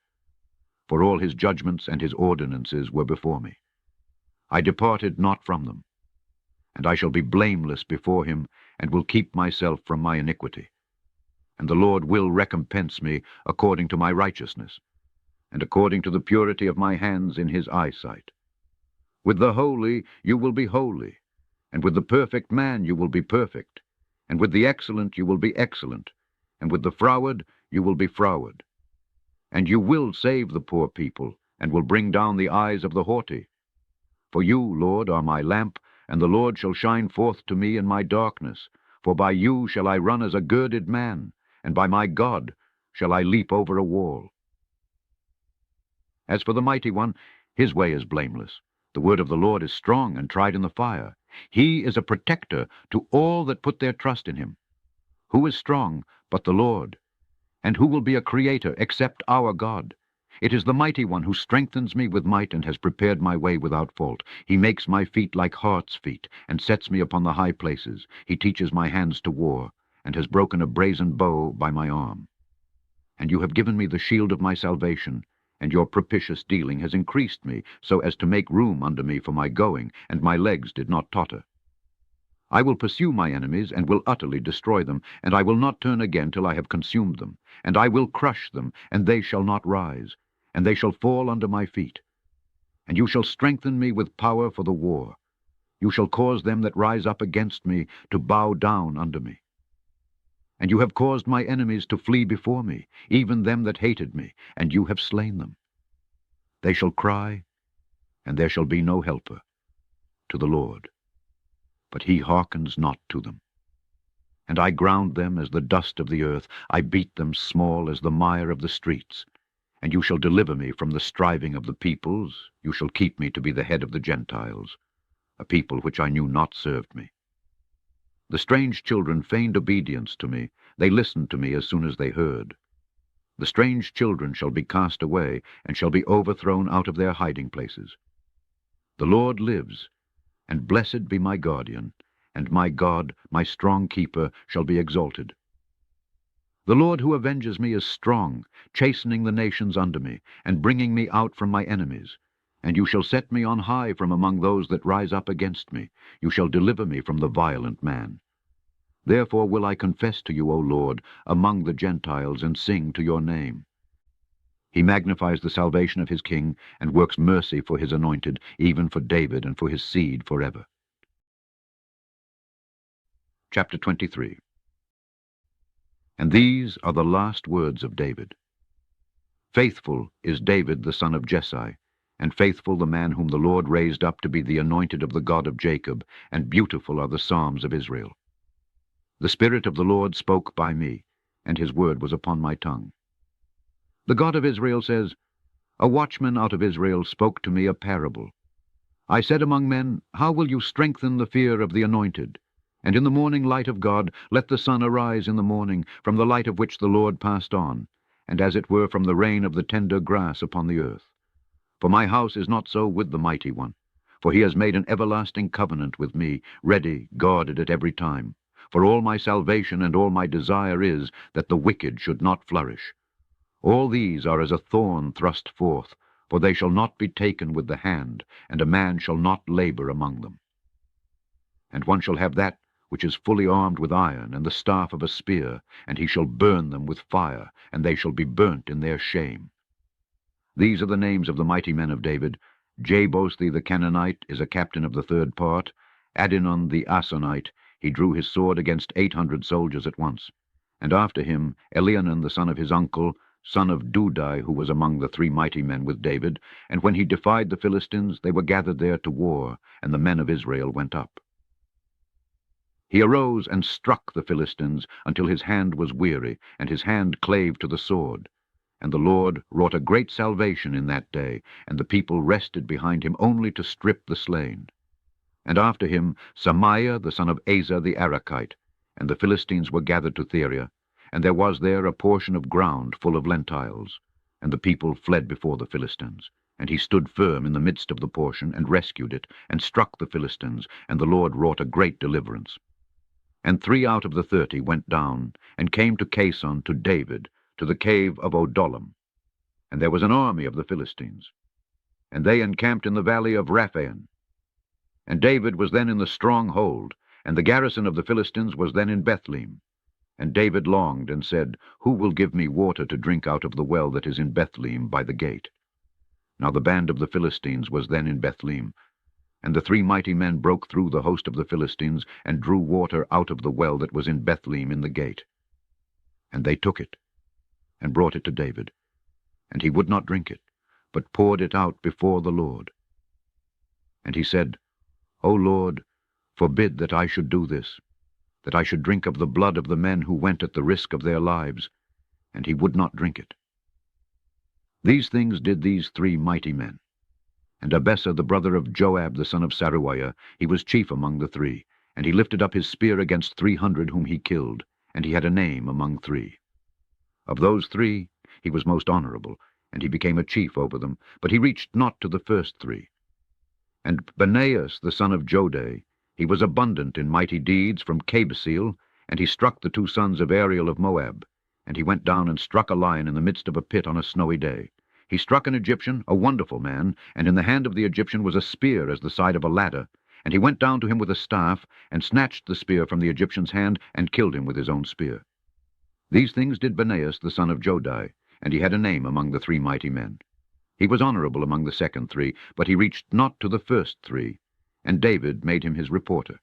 A: For all his judgments and his ordinances were before me. I departed not from them. And I shall be blameless before him, and will keep myself from my iniquity. And the Lord will recompense me according to my righteousness, and according to the purity of my hands in his eyesight. With the holy you will be holy, and with the perfect man you will be perfect, and with the excellent you will be excellent, and with the froward you will be froward. And you will save the poor people, and will bring down the eyes of the haughty. For you, Lord, are my lamp, and the Lord shall shine forth to me in my darkness. For by you shall I run as a girded man, and by my God shall I leap over a wall. As for the mighty one, his way is blameless. The word of the Lord is strong and tried in the fire. He is a protector to all that put their trust in him. Who is strong but the Lord? And who will be a creator except our God? It is the mighty one who strengthens me with might and has prepared my way without fault. He makes my feet like hart's feet, and sets me upon the high places. He teaches my hands to war, and has broken a brazen bow by my arm. And you have given me the shield of my salvation, and your propitious dealing has increased me, so as to make room under me for my going, and my legs did not totter. I will pursue my enemies, and will utterly destroy them, and I will not turn again till I have consumed them. And I will crush them, and they shall not rise, and they shall fall under my feet. And you shall strengthen me with power for the war. You shall cause them that rise up against me to bow down under me. And you have caused my enemies to flee before me, even them that hated me, and you have slain them. They shall cry, and there shall be no helper, to the Lord. But he hearkens not to them. And I ground them as the dust of the earth. I beat them small as the mire of the streets. And you shall deliver me from the striving of the peoples. You shall keep me to be the head of the Gentiles. A people which I knew not served me. The strange children feigned obedience to me. They listened to me as soon as they heard. The strange children shall be cast away, and shall be overthrown out of their hiding places. The Lord lives, and blessed be my guardian, and my God, my strong keeper, shall be exalted. The Lord who avenges me is strong, chastening the nations under me, and bringing me out from my enemies. And you shall set me on high from among those that rise up against me. You shall deliver me from the violent man. Therefore will I confess to you, O Lord, among the Gentiles, and sing to your name. He magnifies the salvation of his king, and works mercy for his anointed, even for David and for his seed forever. Chapter 23. And these are the last words of David. Faithful is David the son of Jesse, and faithful the man whom the Lord raised up to be the anointed of the God of Jacob, and beautiful are the psalms of Israel. The Spirit of the Lord spoke by me, and his word was upon my tongue. The God of Israel says, A watchman out of Israel spoke to me a parable. I said among men, How will you strengthen the fear of the anointed? And in the morning light of God let the sun arise in the morning, from the light of which the Lord passed on, and as it were from the rain of the tender grass upon the earth. For my house is not so with the mighty one, for he has made an everlasting covenant with me, ready, guarded at every time. For all my salvation and all my desire is that the wicked should not flourish. All these are as a thorn thrust forth, for they shall not be taken with the hand, and a man shall not labor among them. And one shall have that which is fully armed with iron, and the staff of a spear, and he shall burn them with fire, and they shall be burnt in their shame. These are the names of the mighty men of David. Jebothi the Canaanite is a captain of the 3rd part. Adinon the Asonite, he drew his sword against 800 soldiers at once. And after him Elionan the son of his uncle, son of Dudai, who was among the 3 mighty men with David. And when he defied the Philistines, they were gathered there to war, and the men of Israel went up. He arose and struck the Philistines until his hand was weary, and his hand clave to the sword. And the Lord wrought a great salvation in that day, and the people rested behind him only to strip the slain. And after him Samaiah the son of Asa the Arakite, and the Philistines were gathered to Theria, and there was there a portion of ground full of lentiles. And the people fled before the Philistines. And he stood firm in the midst of the portion, and rescued it, and struck the Philistines, and the Lord wrought a great deliverance. And 3 out of the 30 went down, and came to Cason to David, to the cave of Adullam. And there was an army of the Philistines. And they encamped in the valley of Raphaim. And David was then in the stronghold, and the garrison of the Philistines was then in Bethlehem. And David longed, and said, Who will give me water to drink out of the well that is in Bethlehem by the gate? Now the band of the Philistines was then in Bethlehem. And the 3 mighty men broke through the host of the Philistines, and drew water out of the well that was in Bethlehem in the gate. And they took it, and brought it to David. And he would not drink it, but poured it out before the Lord. And he said, O Lord, forbid that I should do this, that I should drink of the blood of the men who went at the risk of their lives. And he would not drink it. These things did these 3 mighty men. And Abessar the brother of Joab the son of Saruiah, he was chief among the 3, and he lifted up his spear against 300 whom he killed, and he had a name among 3. Of those 3 he was most honorable, and he became a chief over them, but he reached not to the first 3. And Benaias the son of Jodai, he was abundant in mighty deeds from Kabseel, and he struck the 2 sons of Ariel of Moab. And he went down and struck a lion in the midst of a pit on a snowy day. He struck an Egyptian, a wonderful man, and in the hand of the Egyptian was a spear as the side of a ladder. And he went down to him with a staff, and snatched the spear from the Egyptian's hand, and killed him with his own spear. These things did Benaias the son of Jodai, and he had a name among the 3 mighty men. He was honorable among the second 3, but he reached not to the first 3, and David made him his reporter.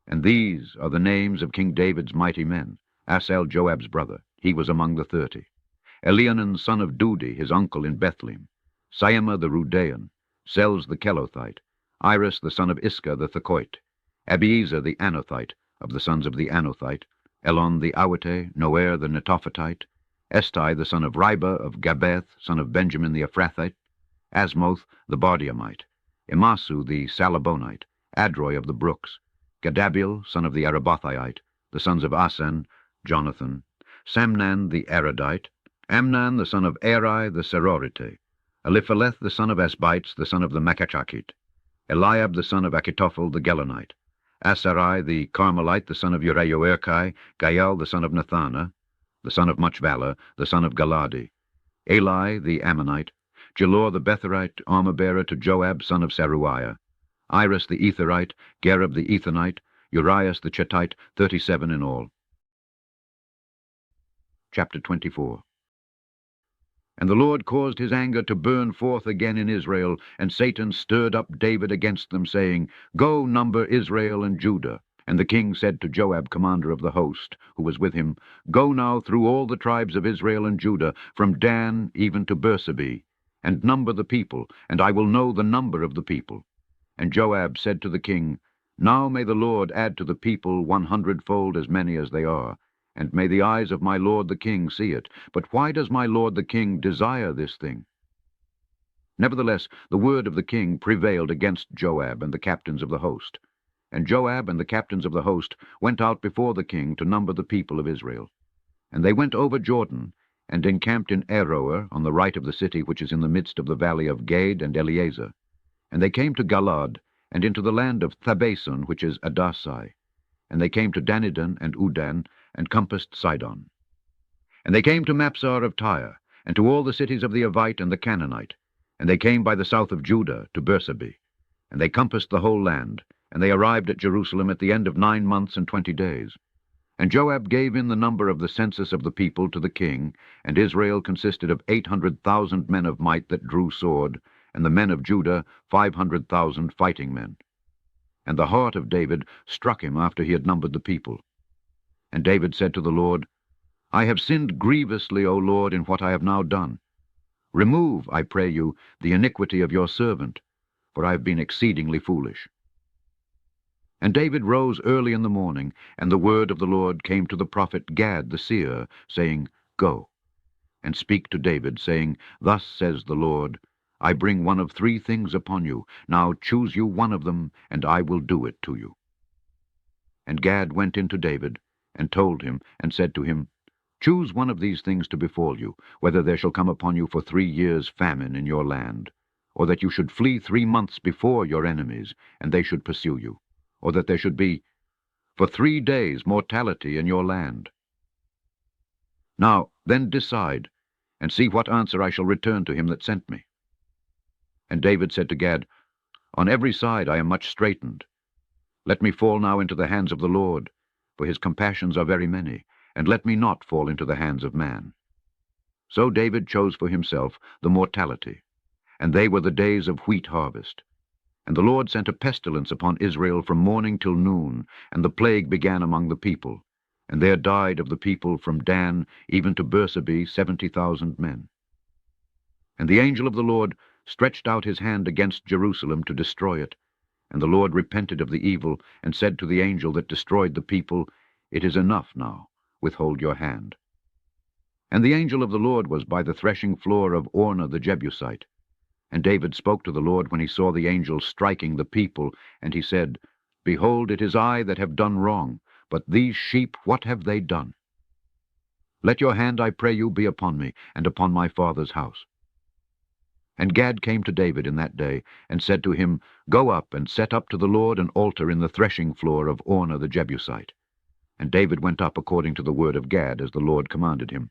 A: And these are the names of King David's mighty men: Asahel Joab's brother, he was among the 30. Elionan son of Dudi, his uncle in Bethlehem, Saima the Rudean, Selz the Kelothite, Iris the son of Isca the Thekoite, Abiezer the Anothite, of the sons of the Anothite, Elon the Awite, Noer the Netophatite, Estai the son of Riba of Gabeth, son of Benjamin the Ephrathite, Asmoth the Bardiamite, Imasu the Salabonite, Adroi of the brooks, Gadabiel son of the Arabothaite, the sons of Asan, Jonathan, Samnan the Aradite, Amnon the son of Eri the Serorite, Eliphaleth the son of Asbites, the son of the Makachakite, Eliab the son of Achitophel the Gelonite, Asarai the Carmelite, the son of Uriah-Erkai, Gael the son of Nathana, the son of much valor, the son of Galadi, Eli the Ammonite, Jelor the Betherite, armor-bearer to Joab, son of Saruiah, Iris the Etherite, Gareb the Ethonite, Urias the Chetite, 37 in all. Chapter 24. And the Lord caused his anger to burn forth again in Israel, and Satan stirred up David against them, saying, Go, number Israel and Judah. And the king said to Joab, commander of the host, who was with him, Go now through all the tribes of Israel and Judah, from Dan even to Bersabee, and number the people, and I will know the number of the people. And Joab said to the king, Now may the Lord add to the people 100-fold as many as they are, and may the eyes of my lord the king see it. But why does my lord the king desire this thing? Nevertheless, the word of the king prevailed against Joab and the captains of the host. And Joab and the captains of the host went out before the king to number the people of Israel. And they went over Jordan, and encamped in Aroer, on the right of the city which is in the midst of the valley of Gade and Eliezer. And they came to Galad, and into the land of Thabason, which is Adasai. And they came to Danidan and Udan, and compassed Sidon. And they came to Mapsar of Tyre, and to all the cities of the Avite and the Canaanite. And they came by the south of Judah to Bersabee. And they compassed the whole land, and they arrived at Jerusalem at the end of 9 months and 20 days. And Joab gave in the number of the census of the people to the king, and Israel consisted of 800,000 men of might that drew sword, and the men of Judah 500,000 fighting men. And the heart of David struck him after he had numbered the people. And David said to the Lord, I have sinned grievously, O Lord, in what I have now done. Remove, I pray you, the iniquity of your servant, for I have been exceedingly foolish. And David rose early in the morning, and the word of the Lord came to the prophet Gad the seer, saying, Go, and speak to David, saying, Thus says the Lord, I bring one of 3 things upon you. Now choose you one of them, and I will do it to you. And Gad went in to David, and told him, and said to him, Choose one of these things to befall you, whether there shall come upon you for 3 years famine in your land, or that you should flee 3 months before your enemies, and they should pursue you, or that there should be for 3 days mortality in your land. Now then decide, and see what answer I shall return to him that sent me. And David said to Gad, On every side I am much straitened. Let me fall now into the hands of the Lord, for his compassions are very many, and let me not fall into the hands of man. So David chose for himself the mortality, and they were the days of wheat harvest. And the Lord sent a pestilence upon Israel from morning till noon, and the plague began among the people. And there died of the people from Dan even to Beerseba 70,000 men. And the angel of the Lord stretched out his hand against Jerusalem to destroy it. And the Lord repented of the evil, and said to the angel that destroyed the people, It is enough now, withhold your hand. And the angel of the Lord was by the threshing floor of Ornah the Jebusite. And David spoke to the Lord when he saw the angel striking the people, and he said, Behold, it is I that have done wrong, but these sheep, what have they done? Let your hand, I pray you, be upon me, and upon my father's house. And Gad came to David in that day, and said to him, Go up, and set up to the Lord an altar in the threshing floor of Ornah the Jebusite. And David went up according to the word of Gad, as the Lord commanded him.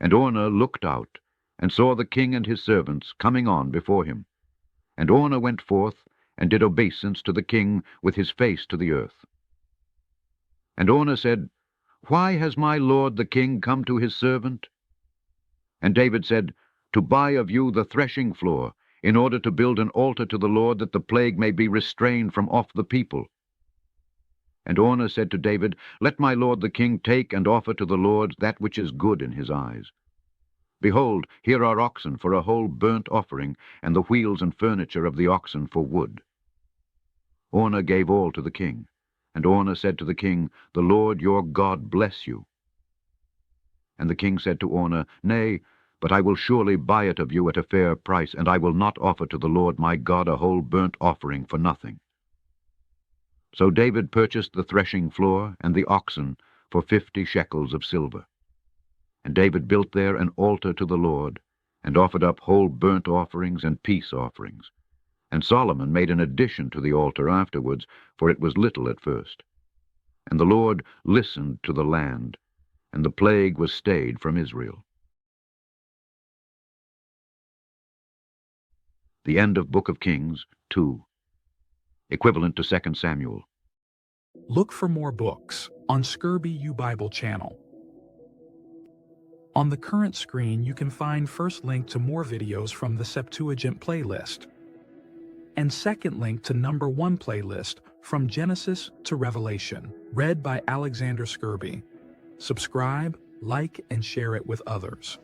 A: And Ornah looked out, and saw the king and his servants coming on before him. And Ornah went forth, and did obeisance to the king with his face to the earth. And Ornah said, Why has my lord the king come to his servant? And David said, To buy of you the threshing floor, in order to build an altar to the Lord, that the plague may be restrained from off the people. And Ornah said to David, Let my lord the king take and offer to the Lord that which is good in his eyes. Behold, here are oxen for a whole burnt offering, and the wheels and furniture of the oxen for wood. Ornah gave all to the king. And Ornah said to the king, The Lord your God bless you. And the king said to Ornah, Nay, but I will surely buy it of you at a fair price, and I will not offer to the Lord my God a whole burnt offering for nothing. So David purchased the threshing floor and the oxen for 50 shekels of silver. And David built there an altar to the Lord, and offered up whole burnt offerings and peace offerings. And Solomon made an addition to the altar afterwards, for it was little at first. And the Lord listened to the land, and the plague was stayed from Israel. The end of Book of Kings, 2. Equivalent to 2 Samuel.
B: Look for more books on Scourby U Bible channel. On the current screen, you can find first link to more videos from the Septuagint playlist, and second link to number 1 playlist from Genesis to Revelation, read by Alexander Scourby. Subscribe, like, and share it with others.